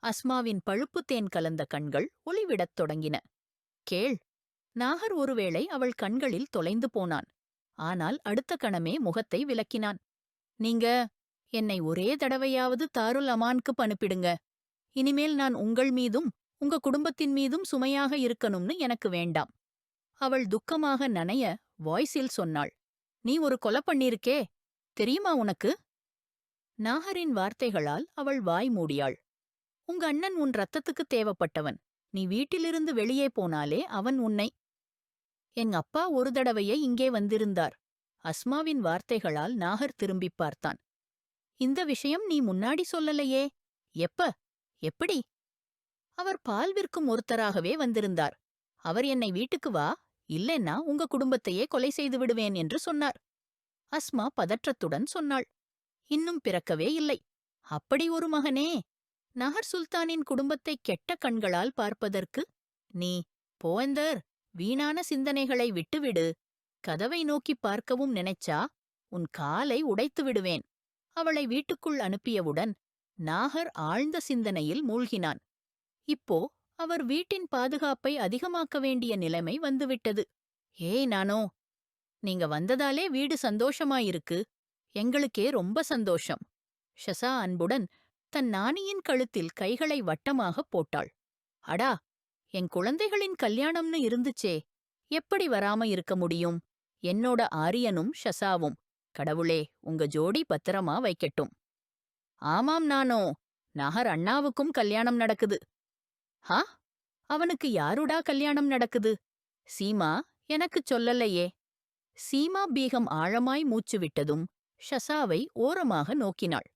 அஸ்மாவின் பழுப்பு தேன் கலந்த கண்கள் ஒளிவிடத் தொடங்கின. கேள். நாகர் ஒருவேளை அவள் கண்களில் தொலைந்து போனான். ஆனால் அடுத்த கணமே முகத்தை விலக்கினான். நீங்க என்னை ஒரே தடவையாவது தாருல் அமான்க்கு அனுப்பிடுங்க. இனிமேல் நான் உங்கள் மீதும் உங்க குடும்பத்தின் மீதும் சுமையாக இருக்கணும்னு எனக்கு வேண்டாம். அவள் துக்கமாக நனைய வாய்ஸில் சொன்னாள். நீ ஒரு கொலை பண்ணிருக்கே, தெரியுமா உனக்கு? நாகரின் வார்த்தைகளால் அவள் வாய் மூடியாள். உங்க அண்ணன் உன் ரத்தத்துக்கு தேவைப்பட்டவன். நீ வீட்டிலிருந்து வெளியே போனாலே அவன் உன்னை... என் அப்பா ஒரு தடவையே இங்கே வந்திருந்தார். அஸ்மாவின் வார்த்தைகளால் நாகர் திரும்பிப் பார்த்தான். இந்த விஷயம் நீ முன்னாடி சொல்லலையே. எப்ப? எப்படி? அவர் பால் விற்கும் ஒருத்தராகவே வந்திருந்தார். அவர் என்னை வீட்டுக்கு வா, இல்லைன்னா உங்க குடும்பத்தையே கொலை செய்து விடுவேன் என்று சொன்னார். அஸ்மா பதற்றத்துடன் சொன்னாள். இன்னும் பிறக்கவே இல்லை. அப்படி ஒரு மகனே? நகர் சுல்தானின் குடும்பத்தை கெட்ட கண்களால் பார்ப்பதற்கு? நீ போந்தர், வீணான சிந்தனைகளை விட்டுவிடு. கதவை நோக்கிப் பார்க்கவும் நினைச்சா உன் காலை உடைத்து விடுவேன். அவளை வீட்டுக்குள் அனுப்பியவுடன் நாகர் ஆழ்ந்த சிந்தனையில் மூழ்கினான். இப்போ அவர் வீட்டின் பாதுகாப்பை அதிகமாக்க வேண்டிய நிலைமை வந்துவிட்டது. ஏய் நானோ, நீங்க வந்ததாலே வீடு சந்தோஷமாயிருக்கு. எங்களுக்கே ரொம்ப சந்தோஷம். ஷசா அன்புடன் தன் நாணியின் கழுத்தில் கைகளை வட்டமாகப் போட்டாள். அடா, என் குழந்தைகளின் கல்யாணம்னு இருந்துச்சே, எப்படி வராம இருக்க முடியும்? என்னோட ஆரியனும் ஷசாவும். கடவுளே, உங்க ஜோடி பத்திரமா வைக்கட்டும். ஆமாம் நானோ, நாகர் அண்ணாவுக்கும் கல்யாணம் நடக்குது. ஹா, அவனுக்கு யாருடா கல்யாணம் நடக்குது? சீமா எனக்குச் சொல்லலையே. சீமா பீகம் ஆழமாய் மூச்சு விட்டதும் ஷசாவை ஓரமாக நோக்கினாள்.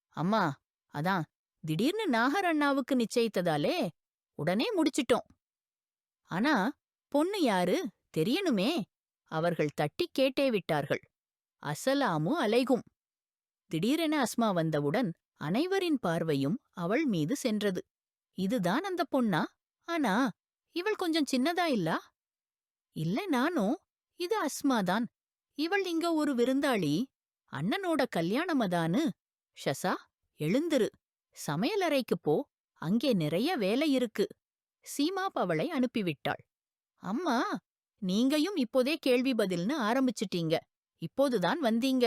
அம்மா, அதான் திடீர்னு நாகர் அண்ணாவுக்கு நிச்சயித்ததாலே உடனே முடிச்சிட்டோம். ஆனா பொண்ணு யாரு தெரியணுமே. அவர்கள் தட்டிக் கேட்டே விட்டார்கள். அஸ்ஸலாமு அலைகும். திடீரென அஸ்மா வந்தவுடன் அனைவரின் பார்வையும் அவள் மீது சென்றது. இதுதான் அந்த பொண்ணா? ஆனா இவள் கொஞ்சம் சின்னதா இல்லா? இல்ல நானோ, இது அஸ்மாதான். இவள் இங்க ஒரு விருந்தாளி. அண்ணனோட கல்யாணமதானு. ஷசா, எழுந்திரு. சமையலறைக்குப் போ. அங்கே நிறைய வேலை இருக்கு. சீமாப் அவளை அனுப்பிவிட்டாள். அம்மா, நீங்கையும் இப்போதே கேள்வி பதில்னு ஆரம்பிச்சிட்டீங்க. இப்போதுதான் வந்தீங்க.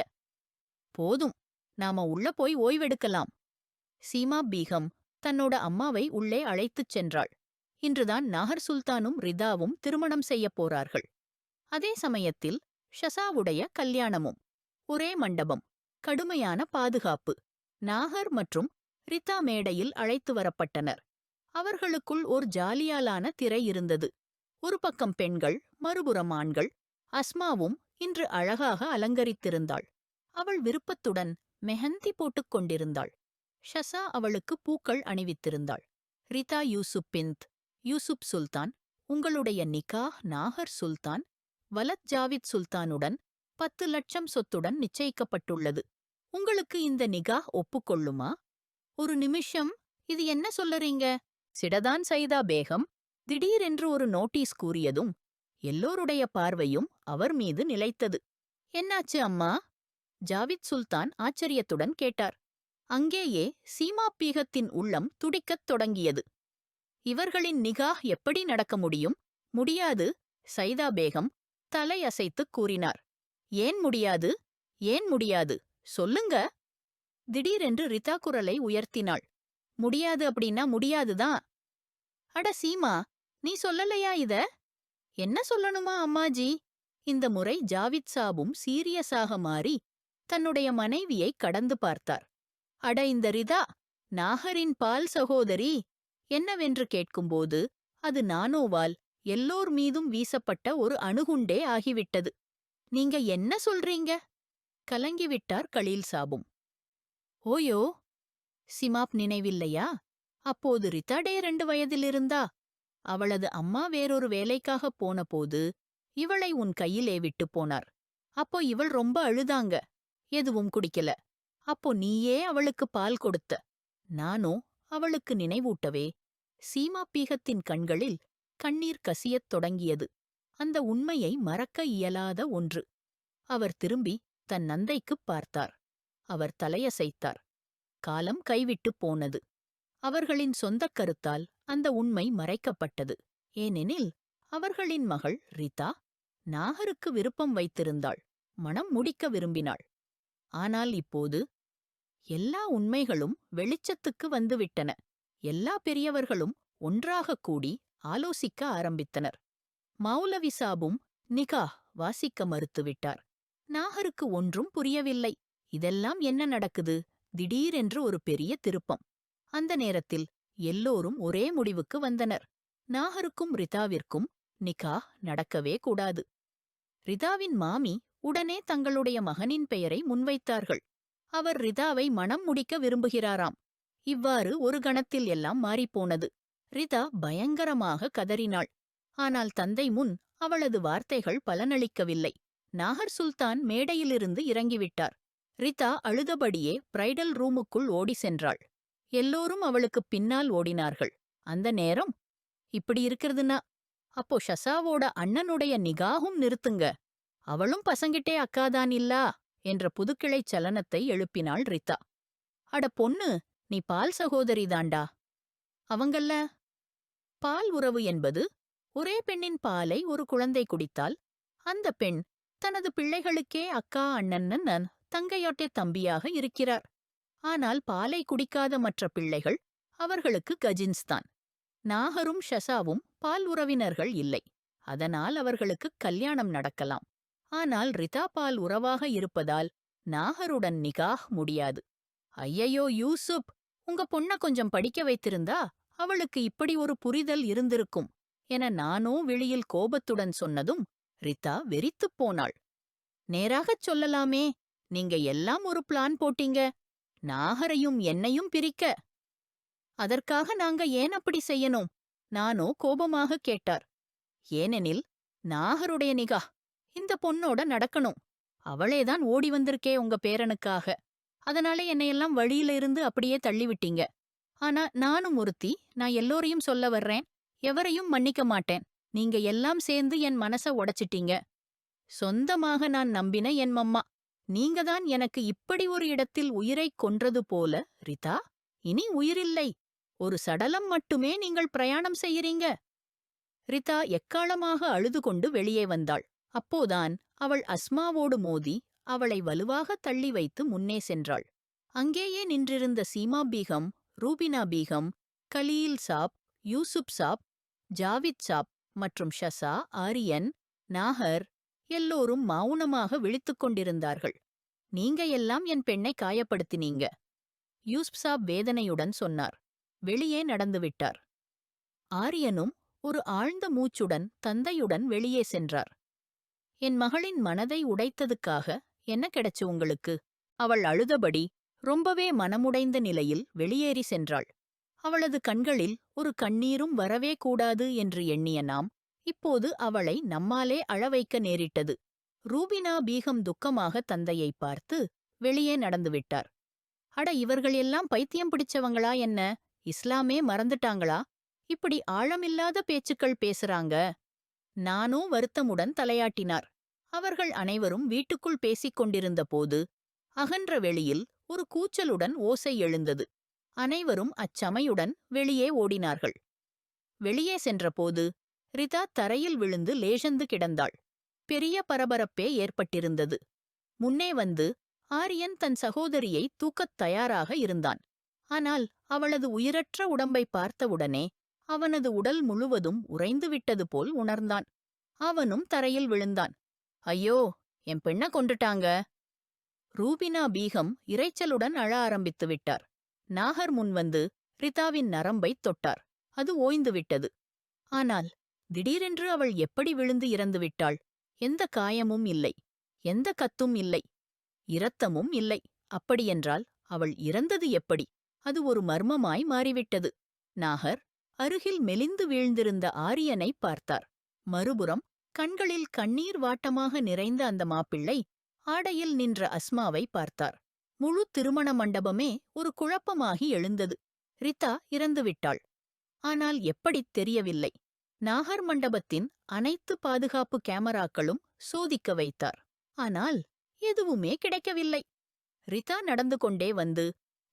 போதும், நாம உள்ள போய் ஓய்வெடுக்கலாம். சீமா பீகம் தன்னோட அம்மாவை உள்ளே அழைத்துச் சென்றாள். இன்றுதான் நாகர் சுல்தானும் ரிதாவும் திருமணம் செய்யப் போறார்கள். அதே சமயத்தில் ஷசாவுடைய கல்யாணமும். ஒரே மண்டபம், கடுமையான பாதுகாப்பு. நாகர் மற்றும் ரிதா மேடையில் அழைத்து வரப்பட்டனர். அவர்களுக்குள் ஓர் ஜாலியாலான திரை இருந்தது. ஒரு பக்கம் பெண்கள், மறுபுறம் ஆண்கள். அஸ்மாவும் இன்று அழகாக அலங்கரித்திருந்தாள். அவள் விருப்பத்துடன் மெஹந்தி போட்டுக் கொண்டிருந்தாள். ஷசா அவளுக்கு பூக்கள் அணிவித்திருந்தாள். ரிதா யூசுப் சுல்தான், உங்களுடைய நிக்காஹ் நாகர் சுல்தான் வலத் ஜாவித் சுல்தானுடன் 10 லட்சம் சொத்துடன் நிச்சயிக்கப்பட்டுள்ளது. உங்களுக்கு இந்த நிகாஹ் ஒப்புக்கொள்ளுமா? ஒரு நிமிஷம், இது என்ன சொல்லறீங்க? சிடதான் சைதா பேகம் திடீரென்று ஒரு நோட்டீஸ் கூறியதும், எல்லோருடைய பார்வையும் அவர் மீது நிலைத்தது. என்னாச்சு அம்மா? ஜாவித் சுல்தான் ஆச்சரியத்துடன் கேட்டார். அங்கேயே சீமா பீகத்தின் உள்ளம் துடிக்கத் தொடங்கியது. இவர்களின் நிகாஹ் எப்படி நடக்க முடியும்? முடியாது, சைதா பேகம் தலையசைத்துக் கூறினார். ஏன் முடியாது? ஏன் முடியாது? சொல்லுங்க. திடீரென்று ரிதா குரலை உயர்த்தினாள். முடியாது அப்படின்னா முடியாதுதான். அட சீமா, நீ சொல்லலையா இத? என்ன சொல்லணுமா அம்மாஜி? இந்த முறை ஜாவித் சாபும் சீரியஸாக மாறி தன்னுடைய மனைவியை கடந்து பார்த்தார். அட இந்த ரிதா, நாகரின் பால் சகோதரி என்னவென்று கேட்கும்போது அது நானோவால் எல்லோர் மீதும் வீசப்பட்ட ஒரு அணுகுண்டே ஆகிவிட்டது. நீங்க என்ன சொல்றீங்க? கலங்கிவிட்டார் கலீல் சாபும். ஓயோ, சிமாப் நினைவில்லையா? அப்போது ரிதாடே 2 வயதிலிருந்தா. அவளது அம்மா வேறொரு வேலைக்காகப் போனபோது இவளை உன் கையிலே விட்டுப் போனார். அப்போ இவள் ரொம்ப அழுதாங்க. எதுவும் குடிக்கல. அப்போ நீயே அவளுக்கு பால் கொடுத்த. நானோ அவளுக்கு நினைவூட்டவே. சீமா பீகத்தின் கண்களில் கண்ணீர் கசியத் தொடங்கியது. அந்த உண்மையை மறக்க இயலாத ஒன்று. அவர் திரும்பி தன் நந்தைக்குப் பார்த்தார். அவர் தலையசைத்தார். காலம் கைவிட்டுப் போனது. அவர்களின் சொந்தக் கருத்தால் அந்த உண்மை மறைக்கப்பட்டது. ஏனெனில் அவர்களின் மகள் ரிதா நாகருக்கு விருப்பம் வைத்திருந்தாள். மணம் முடிக்க விரும்பினாள். ஆனால் இப்போது எல்லா உண்மைகளும் வெளிச்சத்துக்கு வந்துவிட்டன. எல்லா பெரியவர்களும் ஒன்றாகக் கூடி ஆலோசிக்க ஆரம்பித்தனர். மௌலவி சாபும் நிகாஹ் வாசிக்க மறுத்துவிட்டார். நாகருக்கு ஒன்றும் புரியவில்லை. இதெல்லாம் என்ன நடக்குது? திடீரென்று ஒரு பெரிய திருப்பம். அந்த நேரத்தில் எல்லோரும் ஒரே முடிவுக்கு வந்தனர். நாகருக்கும் ரிதாவிற்கும் நிகாஹ் நடக்கவே கூடாது. ரிதாவின் மாமி உடனே தங்களுடைய மகனின் பெயரை முன்வைத்தார்கள். அவர் ரிதாவை மணம் முடிக்க விரும்புகிறாராம். இவ்வாறு ஒரு கணத்தில் எல்லாம் மாறிப்போனது. ரிதா பயங்கரமாக கதறினாள். ஆனால் தந்தை முன் அவளது வார்த்தைகள் பலனளிக்கவில்லை. நாகர் சுல்தான் மேடையிலிருந்து இறங்கிவிட்டார். ரிதா அழுதபடியே பிரைடல் ரூமுக்குள் ஓடி சென்றாள். எல்லோரும் அவளுக்குப் பின்னால் ஓடினார்கள். அந்த நேரம் இப்படி இருக்கிறதுனா அப்போ ஷசாவோட அண்ணனுடைய நிகாஹும் நிறுத்துங்க. அவளும் பசங்கிட்டே அக்காதான் இல்லா என்ற புதுக்கிளைச் சலனத்தை எழுப்பினாள் ரிதா. அட பொண்ணு, நீ பால் சகோதரிதாண்டா. அவங்கல்ல. பால் உறவு என்பது ஒரே பெண்ணின் பாலை ஒரு குழந்தை குடித்தால் அந்த பெண் தனது பிள்ளைகளுக்கே அக்கா அண்ணன் தங்கையோட்டே தம்பியாக இருக்கிறார். ஆனால் பாலை குடிக்காத மற்ற பிள்ளைகள் அவர்களுக்கு கஜின்ஸ்தான். நாகரும் ஷசாவும் பால் உறவினர்கள் இல்லை. அதனால் அவர்களுக்கு கல்யாணம் நடக்கலாம். ஆனால் ரிதா பால் உறவாக இருப்பதால் நாகருடன் நிகாஹ் முடியாது. ஐயையோ யூசுப், உங்க பொண்ண கொஞ்சம் படிக்க வைத்திருந்தா அவளுக்கு இப்படி ஒரு புரிதல் இருந்திருக்கும் என நானோ வெளியில் கோபத்துடன் சொன்னதும் ரிதா வெறித்துப் போனாள். நேராகச் சொல்லலாமே, நீங்க எல்லாம் ஒரு பிளான் போட்டீங்க, நாகரையும் என்னையும் பிரிக்க. அதற்காக நாங்க ஏன் அப்படி செய்யணும்? நானோ கோபமாக கேட்டார். ஏனெனில் நாகருடைய நிகாஹ் இந்த பொண்ணோட நடக்கணும். அவளேதான் ஓடி வந்திருக்கே உங்க பேரனுக்காக. அதனால என்னையெல்லாம் வழியில இருந்து அப்படியே தள்ளிவிட்டீங்க. ஆனா நானும் ஒருத்தி, நான் எல்லோரையும் சொல்ல வர்றேன், எவரையும் மன்னிக்க மாட்டேன். நீங்க எல்லாம் சேர்ந்து என் மனச உடைச்சிட்டீங்க. சொந்தமாக நான் நம்பின என் மம்மா, நீங்கதான் எனக்கு இப்படி ஒரு இடத்தில் உயிரைக் கொன்றது போல. ரிதா, இனி உயிரில்லை, ஒரு சடலம் மட்டுமே நீங்கள் பிரயாணம் செய்யறீங்க. ரிதா எக்காலமாக அழுது கொண்டு வெளியே வந்தாள். அப்போதான் அவள் அஸ்மாவோடு மோதி அவளை வலுவாக தள்ளி வைத்து முன்னே சென்றாள். அங்கேயே நின்றிருந்த சீமா பீகம், ரூபினா பீகம், கலீல் சாப், யூசுப் சாப், ஜாவித் சாப் மற்றும் ஷசா, ஆரியன், நாகர் எல்லோரும் மௌனமாக விழித்துக் கொண்டிருந்தார்கள். நீங்க எல்லாம் என் பெண்ணை காயப்படுத்தினீங்க, யூசுப் சாப் வேதனையுடன் சொன்னார். வெளியே நடந்துவிட்டார். ஆரியனும் ஒரு ஆழ்ந்த மூச்சுடன் தந்தையுடன் வெளியே சென்றார். என் மகளின் மனதை உடைத்ததுக்காக என்ன கிடைச்சு உங்களுக்கு? அவள் அழுதபடி ரொம்பவே மனமுடைந்த நிலையில் வெளியேறி சென்றாள். அவளது கண்களில் ஒரு கண்ணீரும் வரவே கூடாது என்று எண்ணிய நாம் இப்போது அவளை நம்மாலே அழவைக்க நேரிட்டது. ரூபினா பீகம் துக்கமாக தந்தையை பார்த்து வெளியே நடந்துவிட்டார். அட, இவர்கள் எல்லாம் பைத்தியம் பிடிச்சவங்களா என்ன? இஸ்லாமே மறந்துட்டாங்களா? இப்படி ஆழமில்லாத பேச்சுக்கள் பேசுறாங்க. நானோ வருத்தமுடன் தலையாட்டினார். அவர்கள் அனைவரும் வீட்டுக்குள் பேசிக் கொண்டிருந்த போது அகன்ற வெளியில் ஒரு கூச்சலுடன் ஓசை எழுந்தது. அனைவரும் அச்சமையுடன் வெளியே ஓடினார்கள். வெளியே சென்றபோது ரிதா தரையில் விழுந்து லேசந்து கிடந்தாள். பெரிய பரபரப்பே ஏற்பட்டிருந்தது. முன்னே வந்து ஆரியன் தன் சகோதரியை தூக்கத் தயாராக இருந்தான். ஆனால் அவளது உயிரற்ற உடம்பை பார்த்தவுடனே அவனது உடல் முழுவதும் உறைந்துவிட்டது போல் உணர்ந்தான். அவனும் தரையில் விழுந்தான். ஐயோ, என் பெண்ண கொண்டுட்டாங்க! ரூபினா பீகம் இரைச்சலுடன் அழ ஆரம்பித்து விட்டார். நாகர் முன்வந்து ரிதாவின் நரம்பைத் தொட்டார். அது ஓய்ந்துவிட்டது. ஆனால் திடீரென்று அவள் எப்படி விழுந்து இறந்து விட்டாள்? எந்த காயமும் இல்லை, எந்த கத்தும் இல்லை, இரத்தமும் இல்லை. அப்படியென்றால் அவள் இறந்தது எப்படி? அது ஒரு மர்மமாய் மாறிவிட்டது. நாகர் அருகில் மெலிந்து வீழ்ந்திருந்த ஆரியனை பார்த்தார். மறுபுறம் கண்களில் கண்ணீர் வாட்டமாக நிறைந்த அந்த மாப்பிள்ளை ஆடையில் நின்ற அஸ்மாவை பார்த்தார். முழு திருமண மண்டபமே ஒரு குழப்பமாகி எழுந்தது. ரிதா இறந்துவிட்டாள். ஆனால் எப்படித் தெரியவில்லை. நாகர் மண்டபத்தின் அனைத்து பாதுகாப்பு கேமராக்களும் சோதிக்க வைத்தார். ஆனால் எதுவுமே கிடைக்கவில்லை. ரிதா நடந்து கொண்டே வந்து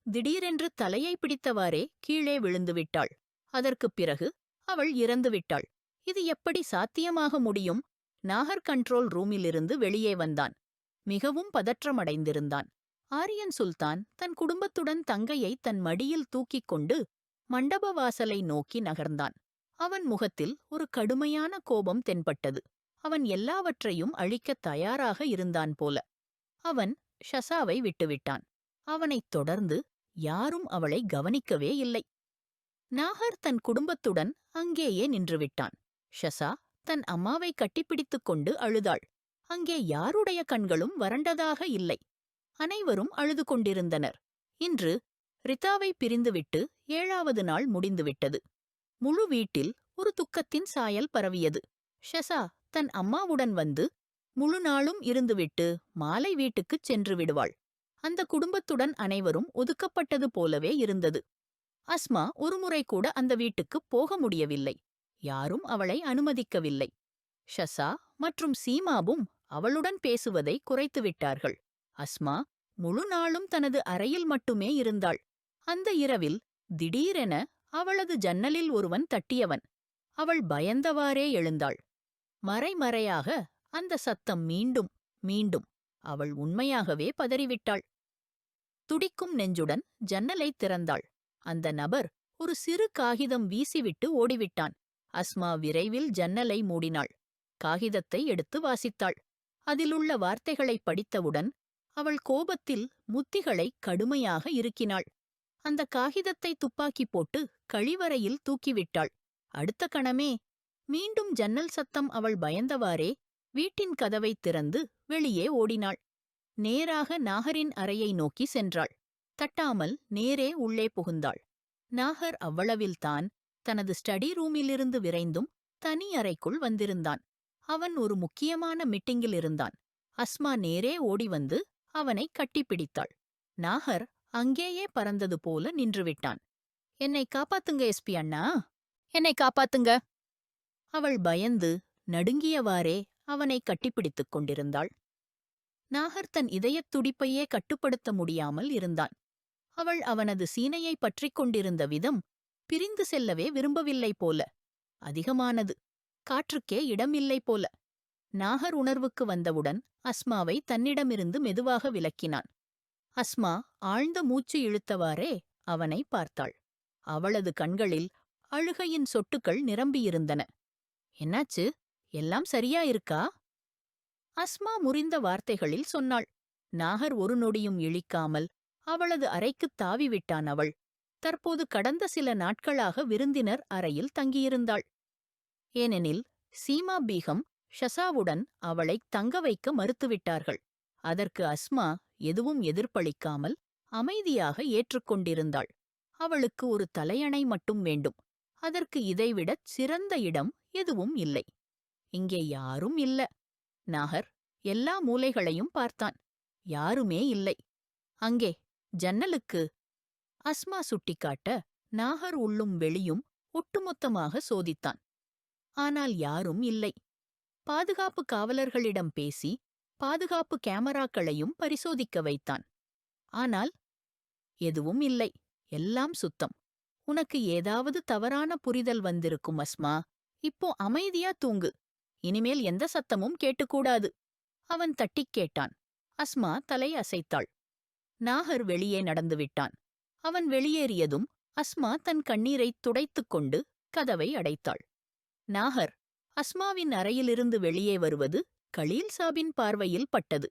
திடீரென்று தலையை பிடித்தவாறே கீழே விழுந்துவிட்டாள். அதற்குப் பிறகு அவள் இறந்துவிட்டாள். இது எப்படி சாத்தியமாக முடியும்? நாகர் கண்ட்ரோல் ரூமிலிருந்து வெளியே வந்தான். மிகவும் பதற்றமடைந்திருந்தான். ஆரியன் சுல்தான் தன் குடும்பத்துடன் தங்கையை தன் மடியில் தூக்கிக் கொண்டு மண்டப வாசலை நோக்கி நகர்ந்தான். அவன் முகத்தில் ஒரு கடுமையான கோபம் தென்பட்டது. அவன் எல்லாவற்றையும் அழிக்கத் தயாராக இருந்தான் போல. அவன் ஷசாவை விட்டுவிட்டான். அவனைத் தொடர்ந்து யாரும் அவளை கவனிக்கவே இல்லை. நாகர் தன் குடும்பத்துடன் அங்கேயே நின்றுவிட்டான். ஷசா தன் அம்மாவை கட்டிப்பிடித்துக் கொண்டு அழுதாள். அங்கே யாருடைய கண்களும் வறண்டதாக இல்லை. அனைவரும் அழுது கொண்டிருந்தனர். இன்று ரிதாவை பிரிந்துவிட்டு 7வது நாள் முடிந்துவிட்டது. முழு வீட்டில் ஒரு துக்கத்தின் சாயல் பரவியது. ஷசா தன் அம்மாவுடன் வந்து முழு நாளும் இருந்துவிட்டு மாலை வீட்டுக்குச் சென்று விடுவாள். அந்த குடும்பத்துடன் அனைவரும் ஒதுக்கப்பட்டது போலவே இருந்தது. அஸ்மா ஒருமுறை கூட அந்த வீட்டுக்குப் போக முடியவில்லை. யாரும் அவளை அனுமதிக்கவில்லை. ஷசா மற்றும் சீமாவும் அவளுடன் பேசுவதை குறைத்துவிட்டார்கள். அஸ்மா முழு நாளும் தனது அறையில் மட்டுமே இருந்தாள். அந்த இரவில் திடீரென அவளது ஜன்னலில் ஒருவன் தட்டியவன். அவள் பயந்தவாறே எழுந்தாள். மறைமறையாக அந்த சத்தம் மீண்டும் மீண்டும். அவள் உண்மையாகவே பதறிவிட்டாள். துடிக்கும் நெஞ்சுடன் ஜன்னலை திறந்தாள். அந்த நபர் ஒரு சிறு காகிதம் வீசிவிட்டு ஓடிவிட்டான். அஸ்மா விரைவில் ஜன்னலை மூடினாள். காகிதத்தை எடுத்து வாசித்தாள். அதிலுள்ள வார்த்தைகளைப் படித்தவுடன் அவள் கோபத்தில் முத்திகளை கடுமையாக இறுக்கினாள். அந்த காகிதத்தை துப்பாக்கி போட்டு கழிவறையில் தூக்கிவிட்டாள். அடுத்த கணமே மீண்டும் ஜன்னல் சத்தம். அவள் பயந்தவாறே வீட்டின் கதவைத் திறந்து வெளியே ஓடினாள். நேராக நாகரின் அறையை நோக்கி சென்றாள். தட்டாமல் நேரே உள்ளே புகுந்தாள். நாகர் அவ்வளவில்தான் தனது ஸ்டடி ரூமிலிருந்து விரைந்தும் தனி அறைக்குள் வந்திருந்தான். அவன் ஒரு முக்கியமான மீட்டிங்கில் இருந்தான். அஸ்மா நேரே ஓடி வந்து அவனை கட்டிப்பிடித்தாள். நாகர் அங்கேயே பறந்தது போல நின்றுவிட்டான். என்னை காப்பாத்துங்க எஸ்பி அண்ணா, என்னை காப்பாத்துங்க! அவள் பயந்து நடுங்கியவாறே அவனை கட்டிப்பிடித்துக் கொண்டிருந்தாள். நாகர் தன் இதயத் துடிப்பையே கட்டுப்படுத்த முடியாமல் இருந்தான். அவள் அவனது சீனையை பற்றிக் கொண்டிருந்த விதம் பிரிந்து செல்லவே விரும்பவில்லை போல. அதிகமானது. காற்றுக்கே இடமில்லை போல. நாகர் உணர்வுக்கு வந்தவுடன் அஸ்மாவை தன்னிடமிருந்து மெதுவாக விலக்கினான். அஸ்மா ஆழ்ந்த மூச்சு இழுத்தவாறே அவனை பார்த்தாள். அவளது கண்களில் அழுகையின் சொட்டுக்கள் நிரம்பியிருந்தன. என்னாச்சு? எல்லாம் சரியா இருக்கா? அஸ்மா முறிந்த வார்த்தைகளில் சொன்னாள். நாகர் ஒரு நொடியும் இழிக்காமல் அவளது அறைக்குத் தாவிவிட்டான். அவள் தற்போது கடந்த சில நாட்களாக விருந்தினர் அறையில் தங்கியிருந்தாள். ஏனெனில் சீமா பீகம் ஷசாவுடன் அவளைத் தங்க வைக்க மறுத்துவிட்டார்கள். அதற்கு அஸ்மா எதுவும் எதிர்ப்பளிக்காமல் அமைதியாக ஏற்றுக்கொண்டிருந்தாள். அவளுக்கு ஒரு தலையணை மட்டும் வேண்டும். அதற்கு இதைவிடச் சிறந்த இடம் எதுவும் இல்லை. இங்கே யாரும் இல்ல. நாகர் எல்லா மூலைகளையும் பார்த்தான். யாருமே இல்லை. அங்கே ஜன்னலுக்கு அஸ்மா சுட்டிக்காட்ட நாகர் உள்ளும் வெளியும் ஒட்டுமொத்தமாக சோதித்தான். ஆனால் யாரும் இல்லை. பாதுகாப்பு காவலர்களிடம் பேசி பாதுகாப்பு கேமராக்களையும் பரிசோதிக்க வைத்தான். ஆனால் எதுவும் இல்லை. எல்லாம் சுத்தம். உனக்கு ஏதாவது தவறான புரிதல் வந்திருக்கும் அஸ்மா. இப்போ அமைதியா தூங்கு. இனிமேல் எந்த சத்தமும் கேட்டுக்கூடாது. அவன் தட்டிக் கேட்டான். அஸ்மா தலை அசைத்தாள். நாகர் வெளியே நடந்துவிட்டான். அவன் வெளியேறியதும் அஸ்மா தன் கண்ணீரைத் துடைத்துக் கொண்டு கதவை அடைத்தாள். நாகர் அஸ்மாவின் அறையிலிருந்து வெளியே வருவது கலீல் சாபின் பார்வையில் பட்டது.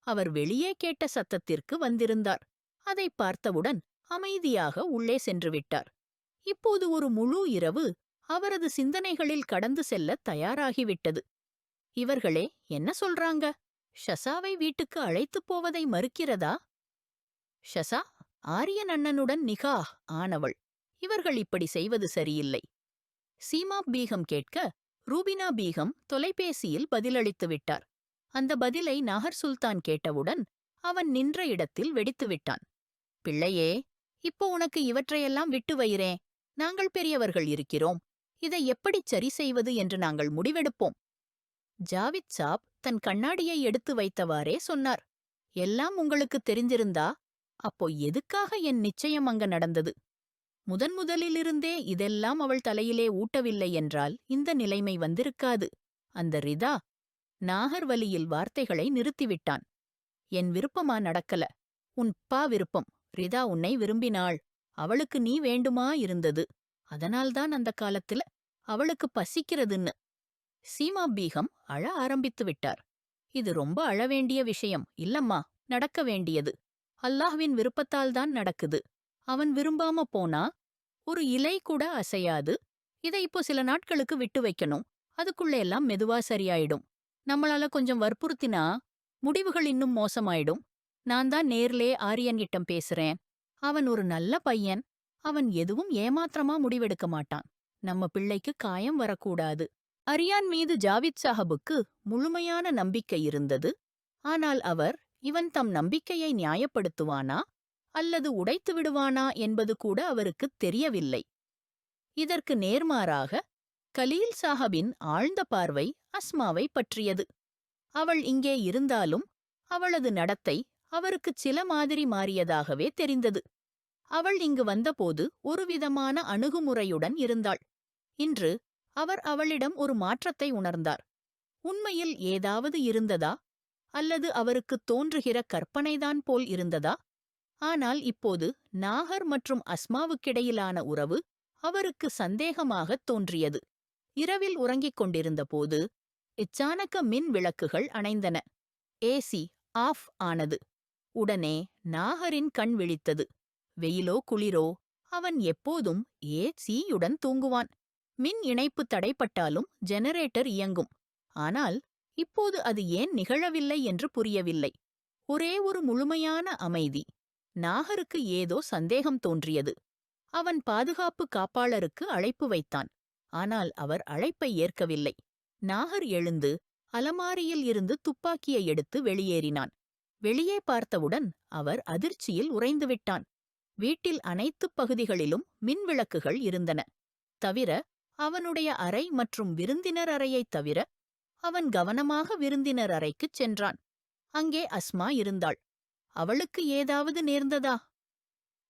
அவர் வெளியே கேட்ட சத்தத்திற்கு வந்திருந்தார். அதை பார்த்தவுடன் அமைதியாக உள்ளே சென்று விட்டார். இப்போது ஒரு முழு இரவு அவரது சிந்தனைகளில் கடந்து செல்ல தயாராகிவிட்டது. இவர்களே என்ன சொல்றாங்க? ஷசாவை வீட்டுக்கு அழைத்துப் போவதை மறுக்கிறதா? ஷசா ஆரியன் அண்ணனுடன் நிகாஹ் ஆனவள். இவர்கள் இப்படி செய்வது சரியில்லை. சீமா பீகம் கேட்க ரூபினா பீகம் தொலைபேசியில் பதிலளித்து விட்டார். அந்த பதிலை நாகர் சுல்தான் கேட்டவுடன் அவன் நின்ற இடத்தில் வெடித்துவிட்டான். பிள்ளையே, இப்போ உனக்கு இவற்றையெல்லாம் விட்டு வைரேன். நாங்கள் பெரியவர்கள் இருக்கிறோம். இதை எப்படிச் சரி செய்வது என்று நாங்கள் முடிவெடுப்போம். ஜாவித் சாப் தன் கண்ணாடியை எடுத்து வைத்தவாறே சொன்னார். எல்லாம் உங்களுக்கு தெரிந்திருந்தா அப்போ எதுக்காக என் நிச்சயம் அங்க நடந்தது? முதலிலிருந்தே இதெல்லாம் அவள் தலையிலே ஊட்டவில்லை என்றால் இந்த நிலைமை வந்திருக்காது. அந்த ரிதா நாகர்வலியில் வார்த்தைகளை நிறுத்திவிட்டான். என் விருப்பமா நடக்கல. உன் பா விருப்பம். ரிதா உன்னை விரும்பினாள். அவளுக்கு நீ வேண்டுமா இருந்தது. அதனால்தான் அந்த காலத்துல அவளுக்கு பசிக்கிறதுன்னு. சீமா பீகம் அழ ஆரம்பித்து விட்டார். இது ரொம்ப அழவேண்டிய விஷயம் இல்லம்மா, நடக்க வேண்டியது. அல்லாஹ்வின் விருப்பத்தால்தான் நடக்குது. அவன் விரும்பாம போனா ஒரு இலை கூட அசையாது. இதை இப்போ சில நாட்களுக்கு விட்டு வைக்கணும். அதுக்குள்ள எல்லாம் மெதுவா சரியாயிடும். நம்மளால கொஞ்சம் வற்புறுத்தினா முடிவுகள் இன்னும் மோசமாயிடும். நான் தான் நேர்லே ஆரியன்கிட்டம் பேசுறேன். அவன் ஒரு நல்ல பையன். அவன் எதுவும் ஏமாத்திரமா முடிவெடுக்க மாட்டான். நம்ம பிள்ளைக்கு காயம் வரக்கூடாது. அரியான் மீது ஜாவித் சாஹபுக்கு முழுமையான நம்பிக்கை இருந்தது. ஆனால் அவர் இவன் தம் நம்பிக்கையை நியாயப்படுத்துவானா அல்லது உடைத்து விடுவானா என்பது கூட அவருக்குத் தெரியவில்லை. இதற்கு நேர்மாறாக கலீல் சாஹபின் ஆழ்ந்த பார்வை அஸ்மாவை பற்றியது. அவள் இங்கே இருந்தாலும் அவளது நடத்தை அவருக்குச் சில மாதிரி மாறியதாகவே தெரிந்தது. அவள் இங்கு வந்தபோது ஒருவிதமான அணுகுமுறையுடன் இருந்தாள். இன்று அவர் அவளிடம் ஒரு மாற்றத்தை உணர்ந்தார். உண்மையில் ஏதாவது இருந்ததா அல்லது அவருக்குத் தோன்றுகிற கற்பனைதான் போல் இருந்ததா? ஆனால் இப்போது நாகர் மற்றும் அஸ்மாவுக்கிடையிலான உறவு அவருக்கு சந்தேகமாகத் தோன்றியது. இரவில் உறங்கிக் கொண்டிருந்தபோது இச்சானக்க மின் விளக்குகள் அணைந்தன. ஏசி ஆஃப் ஆனது. உடனே நாகரின் கண் விழித்தது. வெயிலோ குளிரோ அவன் எப்போதும் ஏசியுடன் தூங்குவான். மின் இணைப்பு தடைப்பட்டாலும் ஜெனரேட்டர் இயங்கும். ஆனால் இப்போது அது ஏன் நிகழவில்லை என்று புரியவில்லை. ஒரே ஒரு முழுமையான அமைதி. நாகருக்கு ஏதோ சந்தேகம் தோன்றியது. அவன் பாதுகாப்பு காப்பாளருக்கு அழைப்பு வைத்தான். ஆனால் அவர் அழைப்பை ஏற்கவில்லை. நாகர் எழுந்து அலமாரியில் இருந்து துப்பாக்கியை எடுத்து வெளியேறினான். வெளியே பார்த்தவுடன் அவர் அதிர்ச்சியில் உறைந்துவிட்டான். வீட்டில் அனைத்து பகுதிகளிலும் மின்விளக்குகள் இருந்தன. தவிர அவனுடைய அறை மற்றும் விருந்தினர் அறையைத் தவிர. அவன் கவனமாக விருந்தினர் அறைக்குச் சென்றான். அங்கே அஸ்மா இருந்தாள். அவளுக்கு ஏதாவது நேர்ந்ததா?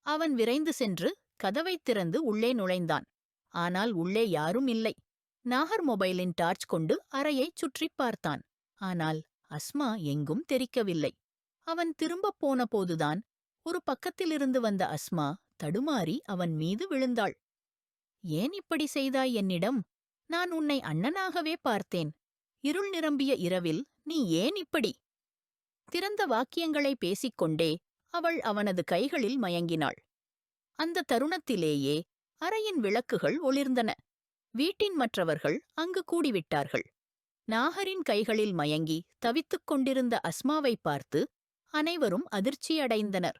அவன் விரைந்து சென்று கதவைத் திறந்து உள்ளே நுழைந்தான். ஆனால் உள்ளே யாரும் இல்லை. நாகர் மொபைலின் டார்ச் கொண்டு அறையைச் சுற்றிப் பார்த்தான். ஆனால் அஸ்மா எங்கும் தெரிக்கவில்லை. அவன் திரும்பப் போன போதுதான் ஒரு பக்கத்திலிருந்து வந்த அஸ்மா தடுமாறி அவன் மீது விழுந்தாள். ஏன் இப்படி செய்தாய் என்னிடம்? நான் உன்னை அண்ணனாகவே பார்த்தேன். இருள் நிரம்பிய இரவில் நீ ஏன் இப்படி? திறந்த வாக்கியங்களை பேசிக்கொண்டே அவள் அவனது கைகளில் மயங்கினாள். அந்த தருணத்திலேயே அறையின் விளக்குகள் ஒளிர்ந்தன. வீட்டின் மற்றவர்கள் அங்கு கூடிவிட்டார்கள். நாகரின் கைகளில் மயங்கி தவித்துக் கொண்டிருந்த அஸ்மாவை பார்த்து அனைவரும் அதிர்ச்சியடைந்தனர்.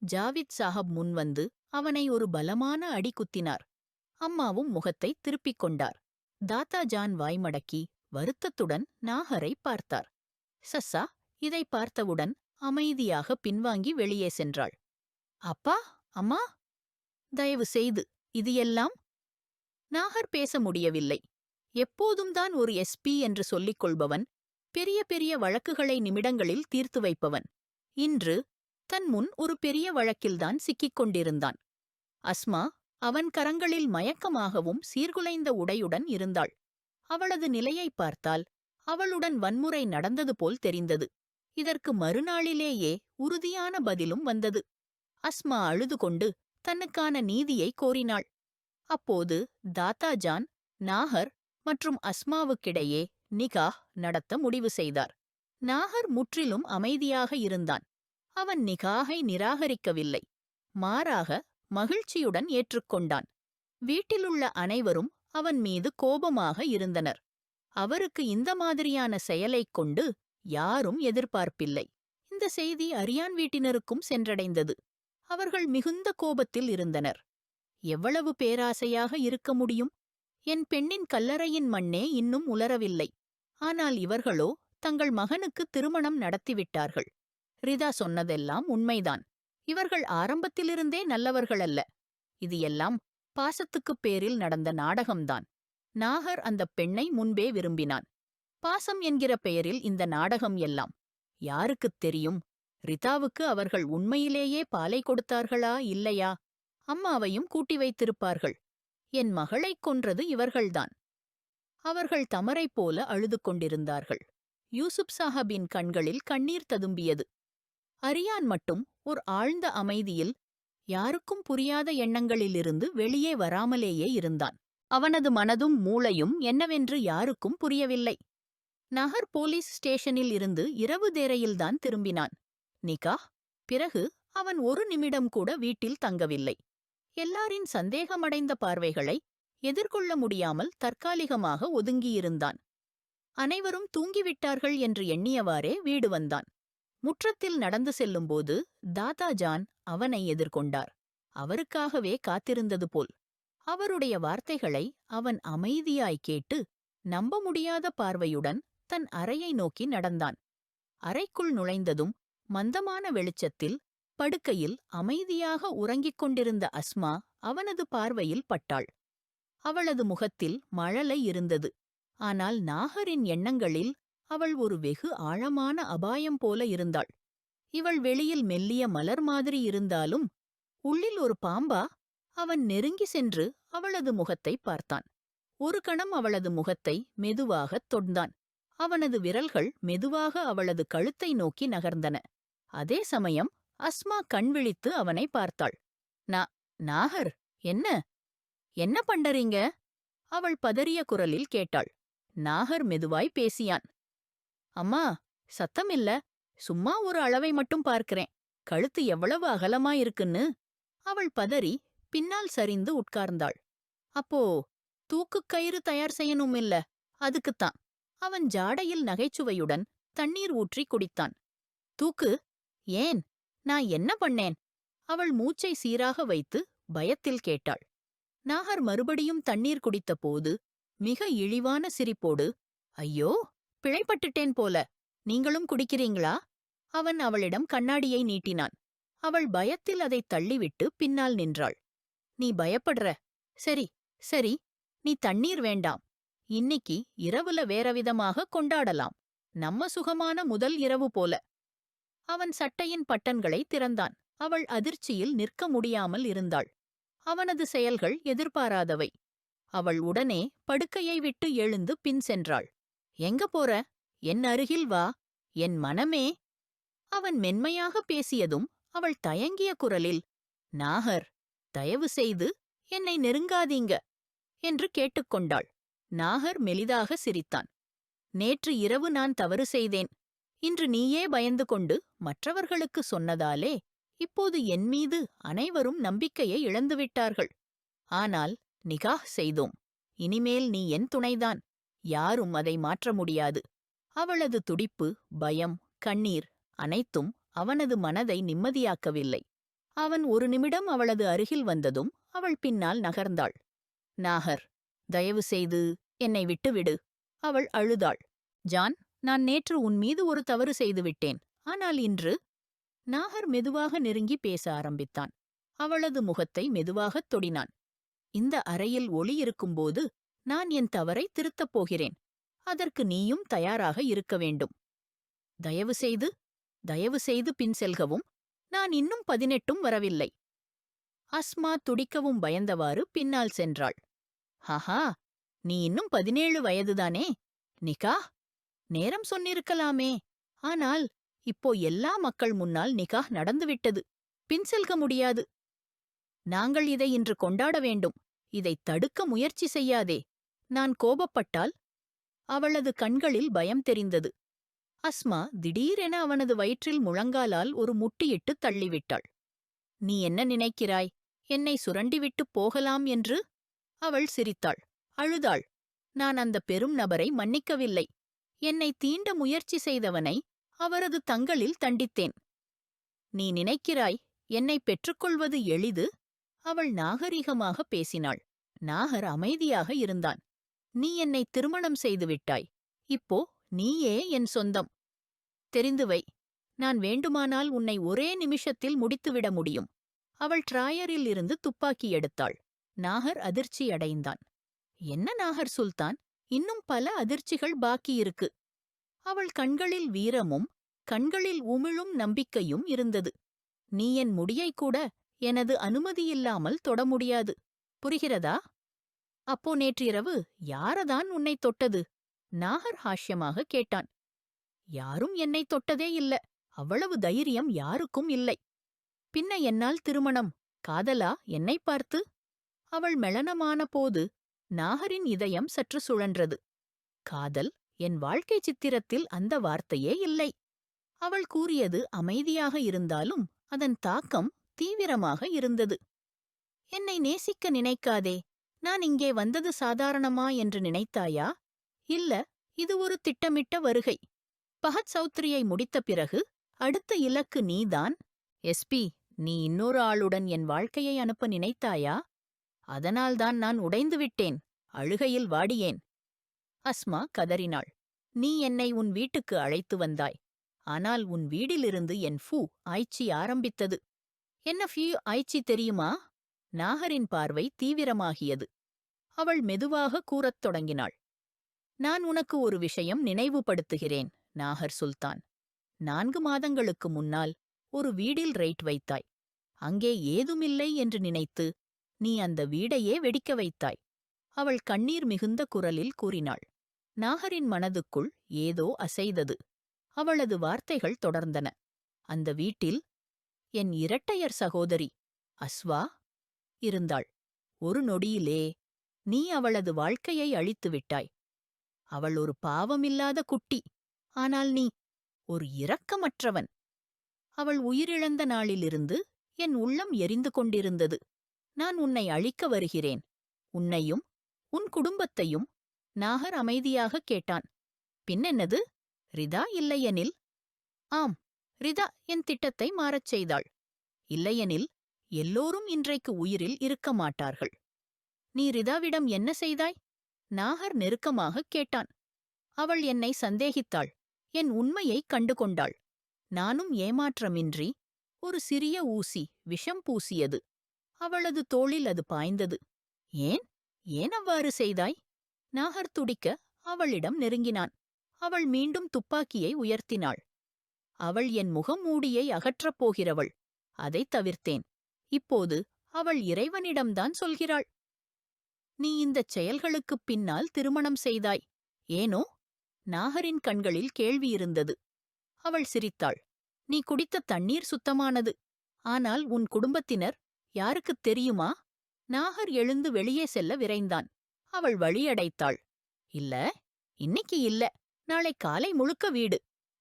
ஜாவித் சாஹப் முன்வந்து அவனை ஒரு பலமான அடி குத்தினார். அம்மாவும் முகத்தை திருப்பிக் கொண்டார். தாத்தா ஜான் வாய்மடக்கி வருத்தத்துடன் நாகரை பார்த்தார். சஸ்ஸா இதை பார்த்தவுடன் அமைதியாக பின்வாங்கி வெளியே சென்றாள். அப்பா, அம்மா, தயவு செய்து இது எல்லாம். நாகர் பேச முடியவில்லை. எப்போதும் தான் ஒரு எஸ்பி என்று சொல்லிக் கொள்பவன், பெரிய பெரிய வழக்குகளை நிமிடங்களில் தீர்த்து வைப்பவன், இன்று தன் முன் ஒரு பெரிய வழக்கில்தான் சிக்கிக் கொண்டிருந்தான். அஸ்மா அவன் கரங்களில் மயக்கமாகவும் சீர்குலைந்த உடையுடன் இருந்தாள். அவளது நிலையை பார்த்தால் அவளுடன் வன்முறை நடந்தது போல் தெரிந்தது. இதற்கு மறுநாளிலேயே உறுதியான பதிலும் வந்தது. அஸ்மா அழுது கொண்டு தன்னுக்கான நீதியை கோரினாள். அப்போது தாத்தாஜான், நாகர் மற்றும் அஸ்மாவுக்கிடையே நிகாஹ் நடத்த முடிவு செய்தார். நாகர் முற்றிலும் அமைதியாக இருந்தான். அவன் நிகாஹை நிராகரிக்கவில்லை, மாறாக மகிழ்ச்சியுடன் ஏற்றுக்கொண்டான். வீட்டிலுள்ள அனைவரும் அவன் மீது கோபமாக இருந்தனர். அவருக்கு இந்த மாதிரியான செயலைக் கொண்டு யாரும் எதிர்பார்ப்பில்லை. இந்த செய்தி அரியான் வீட்டினருக்கும் சென்றடைந்தது. அவர்கள் மிகுந்த கோபத்தில் இருந்தனர். எவ்வளவு பேராசையாக இருக்க முடியும்? என் பெண்ணின் கல்லறையின் மண்ணே இன்னும் உலரவில்லை. ஆனால் இவர்களோ தங்கள் மகனுக்கு திருமணம் நடத்திவிட்டார்கள். ரிதா சொன்னதெல்லாம் உண்மைதான். இவர்கள் ஆரம்பத்திலிருந்தே நல்லவர்களல்ல. இது எல்லாம் பாசத்துக்குப் பேரில் நடந்த நாடகம்தான். நாகர் அந்தப் பெண்ணை முன்பே விரும்பினான். பாசம் என்கிற பெயரில் இந்த நாடகம் எல்லாம். யாருக்குத் தெரியும், ரிதாவுக்கு அவர்கள் உண்மையிலேயே பாலை கொடுத்தார்களா இல்லையா? அம்மாவையும் கூட்டி வைத்திருப்பார்கள். என் மகளைக் கொன்றது இவர்கள்தான். அவர்கள் தமரைப் போல அழுது கொண்டிருந்தார்கள். யூசுப் சாஹபின் கண்களில் கண்ணீர் ததும்பியது. அரியான் மட்டும் ஒரு ஆழ்ந்த அமைதியில், யாருக்கும் புரியாத எண்ணங்களிலிருந்து வெளியே வராமலேயே இருந்தான். அவனது மனதும் மூளையும் என்னவென்று யாருக்கும் புரியவில்லை. நகர் போலீஸ் ஸ்டேஷனில் இருந்து இரவு தேரையில்தான் திரும்பினான். நிகாஹ் பிறகு அவன் ஒரு நிமிடம் கூட வீட்டில் தங்கவில்லை. எல்லாரின் சந்தேகமடைந்த பார்வைகளை எதிர்கொள்ள முடியாமல் தற்காலிகமாக ஒதுங்கியிருந்தான். அனைவரும் தூங்கிவிட்டார்கள் என்று எண்ணியவாறே வீடு வந்தான். முற்றத்தில் நடந்து செல்லும்போது தாதாஜான் அவனை எதிர்கொண்டார். அவருக்காகவே காத்திருந்தது போல். அவருடைய வார்த்தைகளை அவன் அமைதியாய் கேட்டு, நம்ப முடியாத பார்வையுடன் தன் அறையை நோக்கி நடந்தான். அறைக்குள் நுழைந்ததும் மந்தமான வெளிச்சத்தில் படுக்கையில் அமைதியாக உறங்கிக் கொண்டிருந்த அஸ்மா அவனது பார்வையில் பட்டாள். அவளது முகத்தில் மழலை இருந்தது. ஆனால் நாகரின் எண்ணங்களில் அவள் ஒரு வெகு ஆழமான அபாயம் போல இருந்தாள். இவள் வெளியில் மெல்லிய மலர் மாதிரி இருந்தாலும் உள்ளில் ஒரு பாம்பா? அவன் நெருங்கி சென்று அவளது முகத்தை பார்த்தான். ஒரு கணம் அவளது முகத்தை மெதுவாகத் தொட்டான். அவனது விரல்கள் மெதுவாக அவளது கழுத்தை நோக்கி நகர்ந்தன. அதே சமயம் அஸ்மா கண்விழித்து அவனை பார்த்தாள். நாகர், என்ன என்ன பண்டறீங்க? அவள் பதறிய குரலில் கேட்டாள். நாகர் மெதுவாய் பேசியான். அம்மா, சத்தமில்ல, சும்மா ஒரு அளவை மட்டும் பார்க்கிறேன். கழுத்து எவ்வளவு அகலமாயிருக்குன்னு. அவள் பதறி பின்னால் சரிந்து உட்கார்ந்தாள். அப்போ தூக்குக் கயிறு தயார் செய்யணும் இல்ல, அதுக்குத்தான். அவன் ஜாடையில் நகைச்சுவையுடன் தண்ணீர் ஊற்றி குடித்தான். தூக்கு? ஏன்? நான் என்ன பண்ணேன்? அவள் மூச்சை சீராக வைத்து பயத்தில் கேட்டாள். நாகர் மறுபடியும் தண்ணீர் குடித்தபோது மிக இழிவான சிரிப்போடு, ஐயோ, பிழைப்பட்டுட்டேன் போல. நீங்களும் குடிக்கிறீங்களா? அவன் அவளிடம் கண்ணாடியை நீட்டினான். அவள் பயத்தில் அதைத் தள்ளிவிட்டு பின்னால் நின்றாள். நீ பயப்படுற? சரி சரி, நீ தண்ணீர் வேண்டாம். இன்னிக்கு இரவுல வேறவிதமாக கொண்டாடலாம். நம்ம சுகமான முதல் இரவு போல. அவன் சட்டையின் பட்டன்களை திறந்தான். அவள் அதிர்ச்சியில் நிற்க முடியாமல் இருந்தாள். அவனது செயல்கள் எதிர்பாராதவை. அவள் உடனே படுக்கையை விட்டு எழுந்து பின் சென்றாள். எங்க போற? என் அருகில் வா, என் மனமே. அவன் மென்மையாக பேசியதும் அவள் தயங்கிய குரலில், நாகர், தயவு செய்து என்னை நெருங்காதீங்க என்று கேட்டுக்கொண்டாள். நாகர் மெலிதாக சிரித்தான். நேற்று இரவு நான் தவறு செய்தேன். இன்று நீயே பயந்து கொண்டு மற்றவர்களுக்கு சொன்னதாலே இப்போது என் மீது அனைவரும் நம்பிக்கையை இழந்துவிட்டார்கள். ஆனால் நிகாஹ் செய்தோம். இனிமேல் நீ என் துணைதான். யாரும் அதை மாற்ற முடியாது. அவளது துடிப்பு, பயம், கண்ணீர் அனைத்தும் அவனது மனதை நிம்மதியாக்கவில்லை. அவன் ஒரு நிமிடம் அவளது அருகில் வந்ததும் அவள் பின்னால் நகர்ந்தாள். நாகர், தயவு செய்து என்னை விட்டுவிடு. அவள் அழுதாள். ஜான், நான் நேற்று உன் மீது ஒரு தவறு செய்துவிட்டேன். ஆனால் இன்று... நாகர் மெதுவாக நெருங்கி பேச ஆரம்பித்தான். அவளது முகத்தை மெதுவாகத் தொடினான். இந்த அறையில் ஒளி இருக்கும்போது நான் என் தவறை திருத்தப் போகிறேன். அதற்கு நீயும் தயாராக இருக்க வேண்டும். தயவு செய்து தயவு செய்து பின் செல்கவும். நான் இன்னும் 18ம் வரவில்லை. அஸ்மா துடிக்கவும் பயந்தவாறு பின்னால் சென்றாள். ஹஹா, நீ இன்னும் 17 வயதுதானே? நிகாஹ்? நேரம் சொன்னிருக்கலாமே. ஆனால் இப்போ எல்லா மக்கள் முன்னால் நிகாஹ் நடந்துவிட்டது. பின் செல்க முடியாது. நாங்கள் இதை இன்று கொண்டாட வேண்டும். இதைத் தடுக்க முயற்சி செய்யாதே. நான் கோபப்பட்டால்? அவளது கண்களில் பயம் தெரிந்தது. அஸ்மா திடீரென அவனது வயிற்றில் முழங்காலால் ஒரு முட்டியிட்டுத் தள்ளிவிட்டாள். நீ என்ன நினைக்கிறாய்? என்னை சுரண்டிவிட்டுப் போகலாம் என்று? அவள் சிரித்தாள். அழுதாள். நான் அந்த பெரும் நபரை மன்னிக்கவில்லை. என்னை தீண்ட முயற்சி செய்தவனை அவரது தங்களில் தண்டித்தேன். நீ நினைக்கிறாய் என்னை பெற்றுக்கொள்வது எளிது? அவள் நாகரிகமாக பேசினாள். நாகர் அமைதியாக இருந்தான். நீ என்னை திருமணம் செய்துவிட்டாய். இப்போ நீயே என் சொந்தம். தெரிந்து வை, நான் வேண்டுமானால் உன்னை ஒரே நிமிஷத்தில் முடித்துவிட முடியும். அவள் டிராயரில் இருந்து துப்பாக்கி எடுத்தாள். நாகர் அதிர்ச்சியடைந்தான். என்ன நாகர் சுல்தான், இன்னும் பல அதிர்ச்சிகள் பாக்கியிருக்கு. அவள் கண்களில் வீரமும் கண்களில் உமிழும் நம்பிக்கையும் இருந்தது. நீ என் முடியைக் கூட எனது அனுமதியில்லாமல் தொட முடியாது. புரிகிறதா? அப்போ நேற்றிரவு யாரதான் உன்னை தொட்டது? நாகர் ஹாஷ்யமாக கேட்டான். யாரும் என்னை தொட்டதே இல்ல. அவ்வளவு தைரியம் யாருக்கும் இல்லை. பின்ன என்னால் திருமணம்? காதலா என்னை பார்த்து? அவள் மெளனமான போது நாகரின் இதயம் சற்று சுழன்றது. காதல் என் வாழ்க்கை சித்திரத்தில் அந்த வார்த்தையே இல்லை. அவள் கூறியது அமைதியாக இருந்தாலும் அதன் தாக்கம் தீவிரமாக இருந்தது. என்னை நேசிக்க நினைக்காதே. நான் இங்கே வந்தது சாதாரணமா என்று நினைத்தாயா? இல்ல, இது ஒரு திட்டமிட்ட வருகை. பஹத் சௌத்ரியை முடித்த பிறகு அடுத்த இலக்கு நீதான். எஸ்பி, நீ இன்னொரு ஆளுடன் என் வாழ்க்கையை அனுப்ப நினைத்தாயா? அதனால்தான் நான் உடைந்துவிட்டேன். அழுகையில் வாடியேன். அஸ்மா கதறினாள். நீ என்னை உன் வீட்டுக்கு அழைத்து வந்தாய். ஆனால் உன் வீடிலிருந்து என் ஆய்ச்சி ஆரம்பித்தது. என்ன ஆய்ச்சி தெரியுமா? நாகரின் பார்வை தீவிரமாகியது. அவள் மெதுவாக கூறத் தொடங்கினாள். நான் உனக்கு ஒரு விஷயம் நினைவுபடுத்துகிறேன், நாகர் சுல்தான். 4 மாதங்களுக்கு முன்னால் ஒரு வீடில் ரெய்ட் வைத்தாய். அங்கே ஏதுமில்லை என்று நினைத்து நீ அந்த வீடையே வெடிக்க வைத்தாய். அவள் கண்ணீர் மிகுந்த குரலில் கூறினாள். நாகரின் மனதுக்குள் ஏதோ அசைதது. அவளது வார்த்தைகள் தொடர்ந்தன. அந்த வீட்டில் என் இரட்டையர் சகோதரி அஸ்வா இருந்தாள். ஒரு நொடியிலே நீ அவளது வாழ்க்கையை அழித்து விட்டாய். அவள் ஒரு பாவமில்லாத குட்டி. ஆனால் நீ ஒரு இரக்கமற்றவன். அவள் உயிரிழந்த நாளிலிருந்து என் உள்ளம் எரிந்து கொண்டிருந்தது. நான் உன்னை அழிக்க வருகிறேன். உன்னையும் உன் குடும்பத்தையும். நாகர் அமைதியாக கேட்டான். பின்னென்னது? ரிதா இல்லையெனில்? ஆம், ரிதா என் திட்டத்தை மாறச் செய்தாள். இல்லையெனில் எல்லோரும் இன்றைக்கு உயிரில் இருக்க மாட்டார்கள். நீ ரிதாவிடம் என்ன செய்தாய்? நாகர் நெருக்கமாகக் கேட்டான். அவள் என்னை சந்தேகித்தாள். என் உண்மையைக் கண்டுகொண்டாள். நானும் ஏமாற்றமின்றி ஒரு சிறிய ஊசி விஷம் பூசியது. அவளது தோளில் அது பாய்ந்தது. ஏன் ஏன் அவ்வாறு செய்தாய்? நாகர் துடிக்க அவளிடம் நெருங்கினான். அவள் மீண்டும் துப்பாக்கியை உயர்த்தினாள். அவள் என் முகமூடியை அகற்றப் போகிறவள். அதைத் தவிர்த்தேன். இப்போது அவள் இறைவனிடம்தான் சொல்கிறாள். நீ இந்தச் செயல்களுக்குப் பின்னால் திருமணம் செய்தாய். ஏனோ? நாகரின் கண்களில் கேள்வியிருந்தது. அவள் சிரித்தாள். நீ குடித்த தண்ணீர் சுத்தமானது. ஆனால் உன் குடும்பத்தினர் யாருக்குத் தெரியுமா? நாகர் எழுந்து வெளியே செல்ல விரைந்தான். அவள் வழியடைத்தாள். இல்ல, இன்னைக்கு இல்ல. நாளை காலை முழுக்க வீடு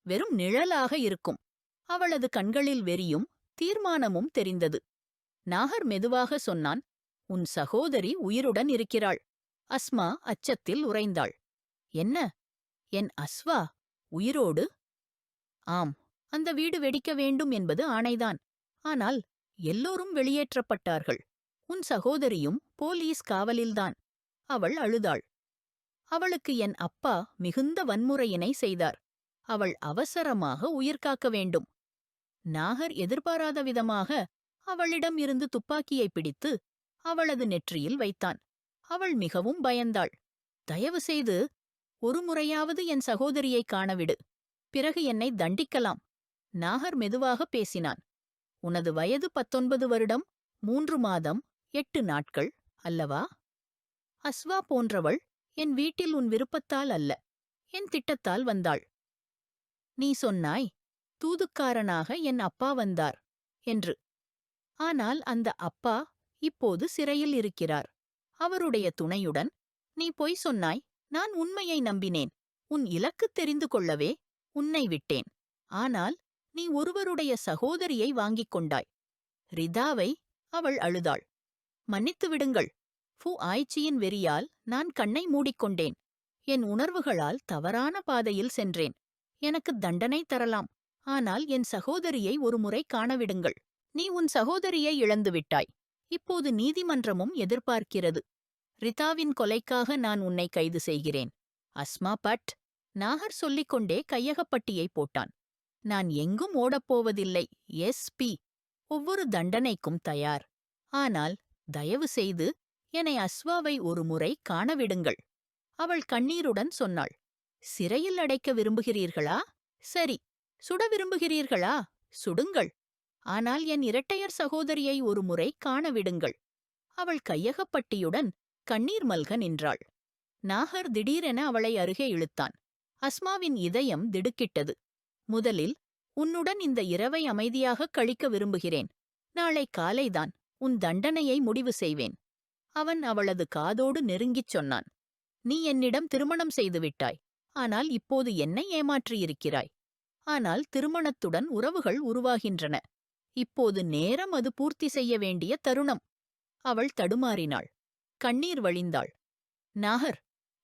வெறும் நிழலாக இருக்கும். அவளது கண்களில் வெறியும் தீர்மானமும் தெரிந்தது. நாகர் மெதுவாக சொன்னான். உன் சகோதரி உயிருடன் இருக்கிறாள். அஸ்மா அச்சத்தில் உறைந்தாள். என்ன? என் அஸ்வா உயிரோடு? ஆம், அந்த வீடு வெடிக்க வேண்டும் என்பது ஆணைதான். ஆனால் எல்லோரும் வெளியேற்றப்பட்டார்கள். உன் சகோதரியும் போலீஸ் காவலில்தான். அவள் அழுதாள். அவளுக்கு என் அப்பா மிகுந்த வன்முறையினை செய்தார். அவள் அவசரமாக உயிர் காக்க வேண்டும். நாகர் எதிர்பாராத விதமாக அவளிடம் இருந்து துப்பாக்கியை பிடித்து அவளது நெற்றியில் வைத்தான். அவள் மிகவும் பயந்தாள். தயவு செய்து ஒரு முறையாவது என் சகோதரியை காணவிடு. பிறகு என்னை தண்டிக்கலாம். நாகர் மெதுவாக பேசினான். உனது வயது 19 வருடம் 3 மாதம் 8 நாட்கள் அல்லவா? அஸ்வா போன்றவள் என் வீட்டில் உன் விருப்பத்தால் அல்ல, என் திட்டத்தால் வந்தாள். நீ சொன்னாய், தூதுக்காரனாக என் அப்பா வந்தார் என்று. ஆனால் அந்த அப்பா இப்போது சிறையில் இருக்கிறார். அவருடைய துணையுடன் நீ பொய் சொன்னாய். நான் உண்மையை நம்பினேன். உன் இலக்கு தெரிந்து கொள்ளவே உன்னை விட்டேன். ஆனால் நீ ஒருவருடைய சகோதரியை வாங்கிக் கொண்டாய். ரிதாவை. அவள் அழுதாள். மன்னித்து விடுங்கள். ஆய்ச்சியின் வெறியால் நான் கண்ணை மூடிக்கொண்டேன். என் உணர்வுகளால் தவறான பாதையில் சென்றேன். எனக்கு தண்டனை தரலாம். ஆனால் என் சகோதரியை ஒருமுறை காணவிடுங்கள். நீ உன் சகோதரியை இழந்துவிட்டாய். இப்போது நீதிமன்றமும் எதிர்பார்க்கிறது. ரிதாவின் கொலைக்காக நான் உன்னை கைது செய்கிறேன். அஸ்மா பட். நாகர் சொல்லிக்கொண்டே கையகப்பட்டியை போட்டான். நான் எங்கும் ஓடப்போவதில்லை. எஸ்.பி. ஒவ்வொரு தண்டனைக்கும் தயார். ஆனால் தயவு செய்து என்னை அஸ்வாவை ஒருமுறை காணவிடுங்கள். அவள் கண்ணீருடன் சொன்னாள். சிறையில் அடைக்க விரும்புகிறீர்களா? சரி. சுட விரும்புகிறீர்களா? சுடுங்கள். ஆனால் என் இரட்டையர் சகோதரியை ஒருமுறை காணவிடுங்கள். அவள் கையகப்பட்டியுடன் கண்ணீர் மல்க நின்றாள். நாகர் திடீரென அவளை அருகே இழுத்தான். அஸ்மாவின் இதயம் திடுக்கிட்டது. முதலில் உன்னுடன் இந்த இரவை அமைதியாக கழிக்க விரும்புகிறேன். நாளை காலைதான் உன் தண்டனையை முடிவு செய்வேன். அவன் அவளது காதோடு நெருங்கிச் சொன்னான். நீ என்னிடம் திருமணம் செய்துவிட்டாய். ஆனால் இப்போது என்னை ஏமாற்றியிருக்கிறாய். ஆனால் திருமணத்துடன் உறவுகள் உருவாகின்றன. இப்போது நேரம் அது பூர்த்தி செய்ய வேண்டிய தருணம். அவள் தடுமாறினாள். கண்ணீர் வழிந்தாள். நாகர்,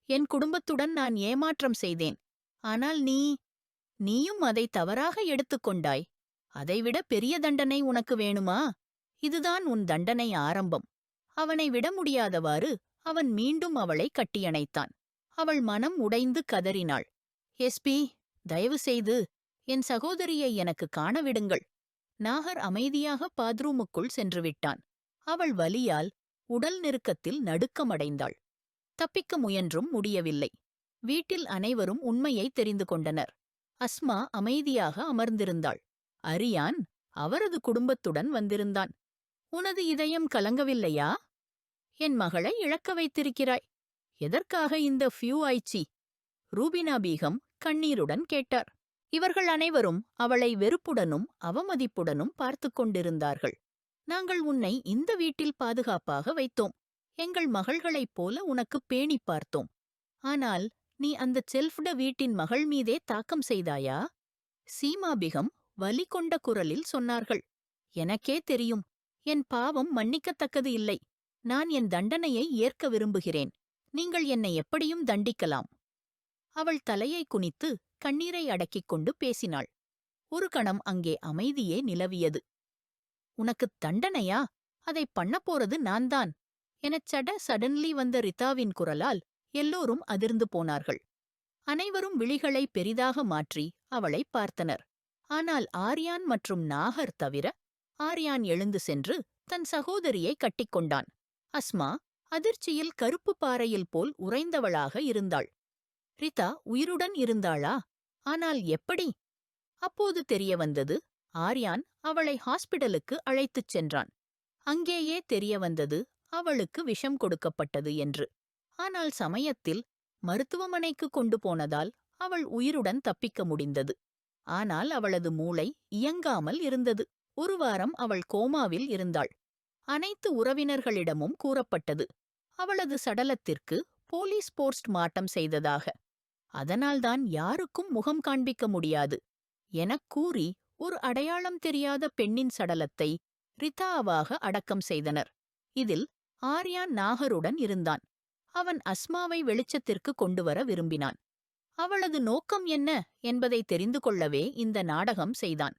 என் குடும்பத்துடன் நான் ஏமாற்றம் செய்தேன். ஆனால் நீயும் அதை தவறாக எடுத்துக்கொண்டாய். அதைவிட பெரிய தண்டனை உனக்கு வேணுமா? இதுதான் உன் தண்டனை ஆரம்பம். அவனை விட முடியாதவாறு அவன் மீண்டும் அவளை கட்டியணைத்தான். அவள் மனம் உடைந்து கதறினாள். எஸ்.பி. தயவு செய்து என் சகோதரியை எனக்கு காணவிடுங்கள். நாகர் அமைதியாக பாத்ரூமுக்குள் சென்றுவிட்டான். அவள் வலியால் உடல் நெருக்கத்தில் நடுக்கமடைந்தாள். தப்பிக்க முயன்றும் முடியவில்லை. வீட்டில் அனைவரும் உண்மையை தெரிந்து கொண்டனர். அஸ்மா அமைதியாக அமர்ந்திருந்தாள். அரியான் அவரது குடும்பத்துடன் வந்திருந்தான். உனது இதயம் கலங்கவில்லையா? என் மகளை இழக்க வைத்திருக்கிறாய். எதற்காக இந்த ஆய்ச்சி? ரூபினா பீகம் கண்ணீருடன் கேட்டார். இவர்கள் அனைவரும் அவளை வெறுப்புடனும் அவமதிப்புடனும் பார்த்து கொண்டிருந்தார்கள். நாங்கள் உன்னை இந்த வீட்டில் பாதுகாப்பாக வைத்தோம். எங்கள் மகள்களைப் போல உனக்கு பேணி பார்த்தோம். ஆனால் நீ அந்த செல்ஃப்ட வீட்டின் மகள் மீதே தாக்கம் செய்தாயா? சீமா பிகம் வலி கொண்ட குரலில் சொன்னார்கள். எனக்கே தெரியும். என் பாவம் மன்னிக்கத்தக்கது இல்லை. நான் என் தண்டனையை ஏற்க விரும்புகிறேன். நீங்கள் என்னை எப்படியும் தண்டிக்கலாம். அவள் தலையை குனித்து கண்ணீரை அடக்கிக் கொண்டு பேசினாள். ஒரு கணம் அங்கே அமைதியே நிலவியது. உனக்குத் தண்டனையா? அதை பண்ணப்போறது நான்தான் எனச் சடன்லி வந்த ரிதாவின் குரலால் எல்லோரும் அதிர்ந்து போனார்கள். அனைவரும் விழிகளை பெரிதாக மாற்றி அவளை பார்த்தனர். ஆனால் ஆர்யான் மற்றும் நாகர் தவிர. ஆர்யான் எழுந்து சென்று தன் சகோதரியை கட்டிக்கொண்டான். அஸ்மா அதிர்ச்சியில் கருப்பு பாறையில் போல் உறைந்தவளாக இருந்தாள். ரிதா உயிருடன் இருந்தாளா? ஆனால் எப்படி? அப்போது தெரிய வந்தது. ஆர்யான் அவளை ஹாஸ்பிடலுக்கு அழைத்துச் சென்றான். அங்கேயே தெரிய வந்தது அவளுக்கு விஷம் கொடுக்கப்பட்டது என்று. ஆனால் சமயத்தில் மருத்துவமனைக்கு கொண்டு போனதால் அவள் உயிருடன் தப்பிக்க முடிந்தது. ஆனால் அவளது மூளை இயங்காமல் இருந்தது. ஒரு வாரம் அவள் கோமாவில் இருந்தாள். அனைத்து உறவினர்களிடமும் கூறப்பட்டது. அவளது சடலத்திற்கு போலீஸ் போஸ்ட் மார்ட்டம் செய்ததாக. அதனால்தான் யாருக்கும் முகம் காண்பிக்க முடியாது எனக் கூறி ஒரு அடையாளம் தெரியாத பெண்ணின் சடலத்தை ரிதாவாக அடக்கம் செய்தனர். இதில் ஆர்யான் நாகருடன் இருந்தான். அவன் அஸ்மாவை வெளிச்சத்திற்கு கொண்டுவர விரும்பினான். அவளது நோக்கம் என்ன என்பதை தெரிந்து கொள்ளவே இந்த நாடகம் செய்தான்.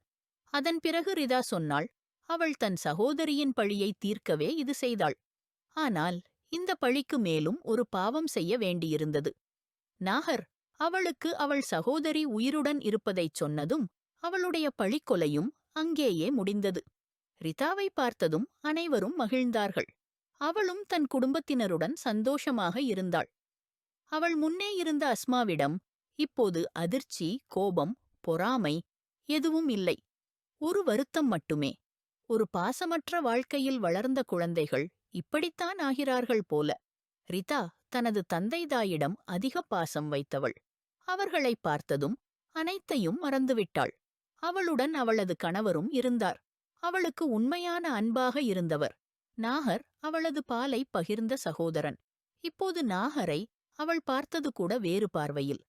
அதன் பிறகு ரிதா சொன்னாள், அவள் தன் சகோதரியின் பழியை தீர்க்கவே இது செய்தாள். ஆனால் இந்த பழிக்கு மேலும் ஒரு பாவம் செய்ய வேண்டியிருந்தது. நாகர் அவளுக்கு அவள் சகோதரி உயிருடன் இருப்பதைச் சொன்னதும் அவளுடைய பழிக்கொலையும் அங்கேயே முடிந்தது. ரிதாவை பார்த்ததும் அனைவரும் மகிழ்ந்தார்கள். அவளும் தன் குடும்பத்தினருடன் சந்தோஷமாக இருந்தாள். அவள் முன்னே இருந்த அஸ்மாவிடம் இப்போது அதிர்ச்சி, கோபம், பொறாமை எதுவும் இல்லை. ஒரு வருத்தம் மட்டுமே. ஒரு பாசமற்ற வாழ்க்கையில் வளர்ந்த குழந்தைகள் இப்படித்தான் ஆகிறார்கள் போல. ரிதா தனது தந்தைதாயிடம் அதிக பாசம் வைத்தவள். அவர்களை பார்த்ததும் அனைத்தையும் மறந்துவிட்டாள். அவளுடன் அவளது கணவரும் இருந்தார். அவளுக்கு உண்மையான அன்பாக இருந்தவர். நாகர் அவளது பாலை பகிர்ந்த சகோதரன். இப்போது நாகரை அவள் பார்த்தது கூட வேறு பார்வையில்.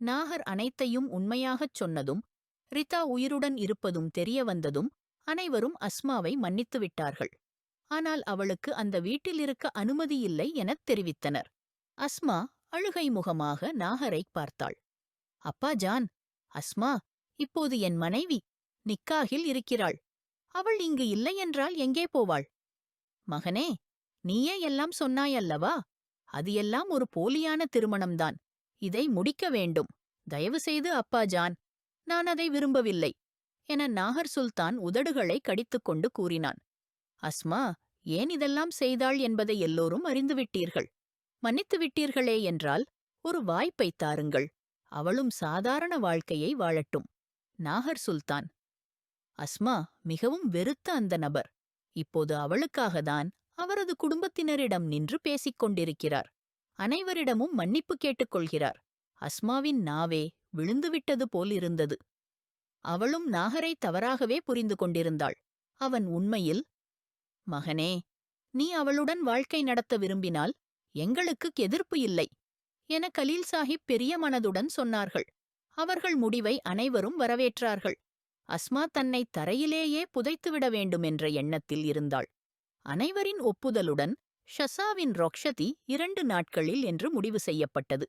நாகர் அனைத்தையும் உண்மையாகச் சொன்னதும், ரிதா உயிருடன் இருப்பதும் தெரிய வந்ததும் அனைவரும் அஸ்மாவை மன்னித்து விட்டார்கள். ஆனால் அவளுக்கு அந்த வீட்டில் இருக்க அனுமதியில்லை எனத் தெரிவித்தனர். அஸ்மா அழுகை முகமாக நாகரைப் பார்த்தாள். அப்பா ஜான், அஸ்மா இப்போது என் மனைவி. நிக்காகில் இருக்கிறாள். அவள் இங்கு இல்லையென்றால் எங்கே போவாள்? மகனே, நீயே எல்லாம் சொன்னாயல்லவா? அது எல்லாம் ஒரு போலியான திருமணம்தான். இதை முடிக்க வேண்டும். தயவு செய்து அப்பா ஜான். நான் அதை விரும்பவில்லை என நாகர் சுல்தான் உதடுகளை கடித்துக்கொண்டு கூறினான். அஸ்மா ஏன் இதெல்லாம் செய்தாள் என்பதை எல்லோரும் அறிந்துவிட்டீர்கள். மன்னித்து விட்டீர்களே என்றால் ஒரு வாய்ப்பைத் தாருங்கள். அவளும் சாதாரண வாழ்க்கையை வாழட்டும். நாகர் சுல்தான். அஸ்மா மிகவும் வெறுத்த அந்த நபர் இப்போது அவளுக்காகத்தான் அவரது குடும்பத்தினரிடம் நின்று பேசிக் கொண்டிருக்கிறார். அனைவரிடமும் மன்னிப்பு கேட்டுக்கொள்கிறார். அஸ்மாவின் நாவே விழுந்துவிட்டது போல் இருந்தது. அவளும் நாகரை தவறாகவே புரிந்து கொண்டிருந்தாள். அவன் உண்மையில், மகனே, நீ அவளுடன் வாழ்க்கை நடத்த விரும்பினால் எங்களுக்கு எதிர்ப்பு இல்லை என கலீல் சாஹிப் பெரிய மனதுடன் சொன்னார்கள். அவர்கள் முடிவை அனைவரும் வரவேற்றார்கள். அஸ்மா தன்னை தரையிலேயே புதைத்துவிட வேண்டுமென்ற எண்ணத்தில் இருந்தாள். அனைவரின் ஒப்புதலுடன் ஷசாவின் ரொக்ஷதி 2 நாட்களில் என்று முடிவு செய்யப்பட்டது.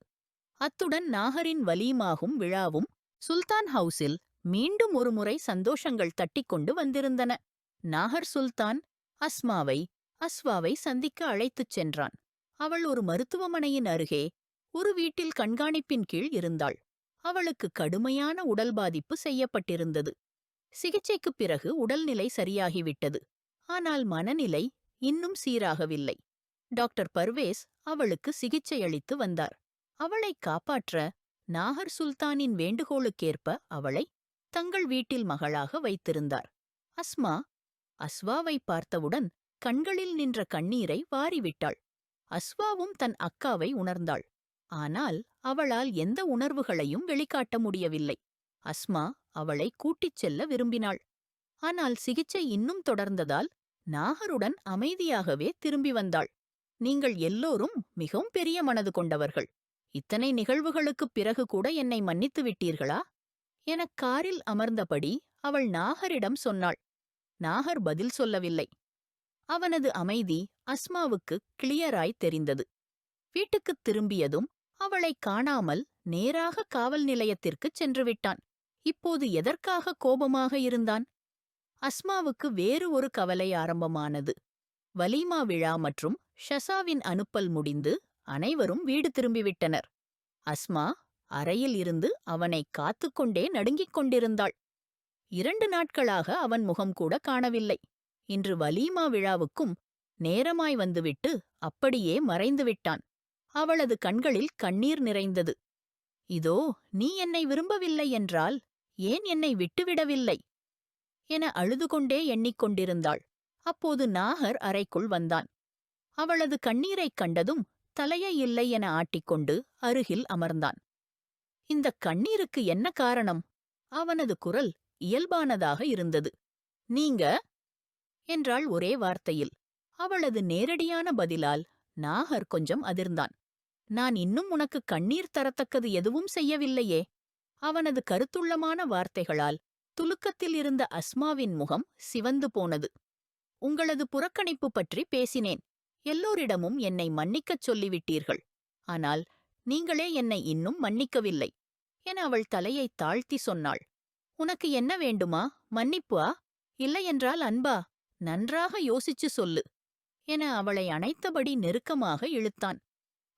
அத்துடன் நாகரின் வலீமாகும் விழாவும் சுல்தான் ஹவுஸில் மீண்டும் ஒருமுறை சந்தோஷங்கள் தட்டிக்கொண்டு வந்திருந்தன. நாகர் சுல்தான் அஸ்வாவை சந்திக்க அழைத்துச் சென்றான். அவள் ஒரு மருத்துவமனையின் அருகே ஒரு வீட்டில் கண்காணிப்பின் கீழ் இருந்தாள். அவளுக்கு கடுமையான உடல் பாதிப்பு செய்யப்பட்டிருந்தது. சிகிச்சைக்குப் பிறகு உடல்நிலை சரியாகிவிட்டது. ஆனால் மனநிலை இன்னும் சீராகவில்லை. டாக்டர் பர்வேஸ் அவளுக்கு சிகிச்சை அளித்து வந்தார். அவளை காப்பாற்ற நாகர் சுல்தானின் வேண்டுகோளுக்கேற்ப அவளை தங்கள் வீட்டில் மகளாக வைத்திருந்தார். அஸ்வாவை பார்த்தவுடன் கண்களில் நின்ற கண்ணீரை வாரிவிட்டாள். அஸ்வாவும் தன் அக்காவை உணர்ந்தாள். ஆனால் அவளால் எந்த உணர்வுகளையும் வெளிக்காட்ட முடியவில்லை. அஸ்மா அவளை கூட்டிச் செல்ல விரும்பினாள். ஆனால் சிகிச்சை இன்னும் தொடர்ந்ததால் நாகருடன் அமைதியாகவே திரும்பி வந்தாள். நீங்கள் எல்லோரும் மிகவும் பெரிய மனது கொண்டவர்கள். இத்தனை நிகழ்வுகளுக்குப் பிறகு கூட என்னை மன்னித்து விட்டீர்களா எனக் காரில் அமர்ந்தபடி அவள் நாகரிடம் சொன்னாள். நாகர் பதில் சொல்லவில்லை. அவனது அமைதி அஸ்மாவுக்கு கிளியராய் தெரிந்தது. வீட்டுக்குத் திரும்பியதும் அவளை காணாமல் நேராக காவல் நிலையத்திற்குச் சென்றுவிட்டான். இப்போது எதற்காக கோபமாக இருந்தான்? அஸ்மாவுக்கு வேறு ஒரு கவலை ஆரம்பமானது. வலீமா விழா மற்றும் ஷசாவின் அனுப்பல் முடிந்து அனைவரும் வீடு திரும்பிவிட்டனர். அஸ்மா அறையில் இருந்து அவனை காத்துக்கொண்டே நடுங்கிக் கொண்டிருந்தாள். 2 நாட்களாக அவன் முகம் கூட காணவில்லை. இன்று வலீமா விழாவுக்கும் நேரமாய் வந்துவிட்டு அப்படியே மறைந்துவிட்டான். அவளது கண்களில் கண்ணீர் நிறைந்தது. இதோ நீ என்னை விரும்பவில்லை என்றால் ஏன் என்னை விட்டுவிடவில்லை என அழுதுகொண்டே எண்ணிக்கொண்டிருந்தாள். அப்போது நாகர் அறைக்குள் வந்தான். அவளது கண்ணீரைக் கண்டதும் தலையை இல்லை என ஆட்டிக்கொண்டு அருகில் அமர்ந்தான். இந்தக் கண்ணீருக்கு என்ன காரணம்? அவனது குரல் இயல்பானதாக இருந்தது. நீங்க என்றாள் ஒரே வார்த்தையில். அவளது நேரடியான பதிலால் நாகர் கொஞ்சம் அதிர்ந்தான். நான் இன்னும் உனக்கு கண்ணீர் தரத்தக்கது எதுவும் செய்யவில்லையே. அவனது கருத்துள்ளமான வார்த்தைகளால் துலுக்கத்தில் இருந்த அஸ்மாவின் முகம் சிவந்து போனது. உங்களது புறக்கணிப்பு பற்றி பேசினேன். எல்லோரிடமும் என்னை மன்னிக்கச் சொல்லிவிட்டீர்கள். ஆனால் நீங்களே என்னை இன்னும் மன்னிக்கவில்லை என அவள் தலையை தாழ்த்தி சொன்னாள். உனக்கு என்ன வேண்டுமா? மன்னிப்பா? இல்லையென்றால் அன்பா? நன்றாக யோசிச்சு சொல்லு என அவளை அணைத்தபடி நெருக்கமாக இழுத்தான்.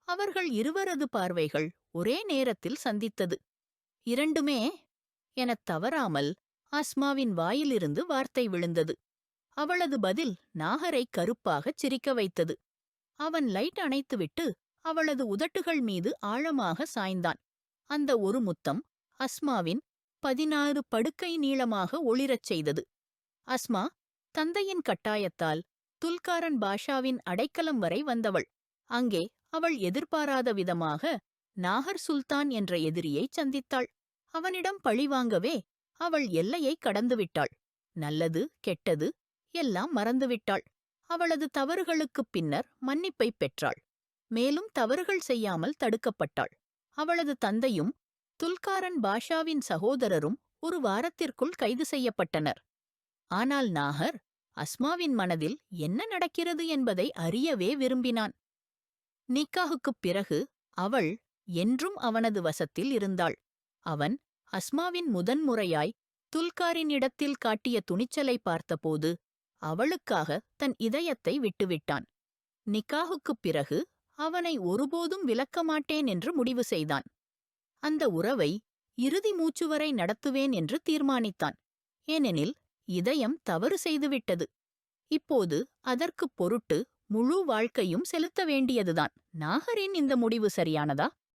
அவர்கள் இருவரது பார்வைகள் ஒரே நேரத்தில் சந்தித்தது. இரண்டுமே எனத் தவறாமல் அஸ்மாவின் வாயிலிருந்து வார்த்தை விழுந்தது. அவளது பதில் நாகரை கருப்பாகச் சிரிக்க வைத்தது. அவன் லைட் அணைத்துவிட்டு அவளது உதட்டுகள் மீது ஆழமாக சாய்ந்தான். அந்த ஒரு முத்தம் அஸ்மாவின் 16 படுக்கை நீளமாக ஒளிரச் செய்தது. அஸ்மா தந்தையின் கட்டாயத்தால் துல்காரன் பாஷாவின் அடைக்கலம் வரை வந்தவள். அங்கே அவள் எதிர்பாராத விதமாக நாகர் சுல்தான் என்ற எதிரியைச் சந்தித்தாள். அவனிடம் பழிவாங்கவே அவள் எல்லையை கடந்துவிட்டாள். நல்லது கெட்டது எல்லாம் மறந்துவிட்டாள். அவளது தவறுகளுக்குப் பின்னர் மன்னிப்பைப் பெற்றாள். மேலும் தவறுகள் செய்யாமல் தடுக்கப்பட்டாள். அவளது தந்தையும் துல்காரன் பாஷாவின் சகோதரரும் ஒரு வாரத்திற்குள் கைது செய்யப்பட்டனர். ஆனால் நாகர் அஸ்மாவின் மனதில் என்ன நடக்கிறது என்பதை அறியவே விரும்பினான். நிக்காஹுக்குப் பிறகு அவள் என்றும் அவனது வசத்தில் இருந்தாள். அவன் அஸ்மாவின் முதன்முறையாய் துல்காரினிடத்தில் காட்டிய துணிச்சலை பார்த்தபோது அவளுக்காக தன் இதயத்தை விட்டுவிட்டான். நிக்காஹுக்குப் பிறகு அவனை ஒருபோதும் விலக்க மாட்டேன் என்று முடிவு செய்தான். அந்த உறவை இறுதி மூச்சுவரை நடத்துவேன் என்று தீர்மானித்தான். ஏனெனில் இதயம் தவறு செய்துவிட்டது. இப்போது அதற்குப் பொருட்டு முழு வாழ்க்கையும் செலுத்த வேண்டியதுதான். நாகரின் இந்த முடிவு சரியானதா?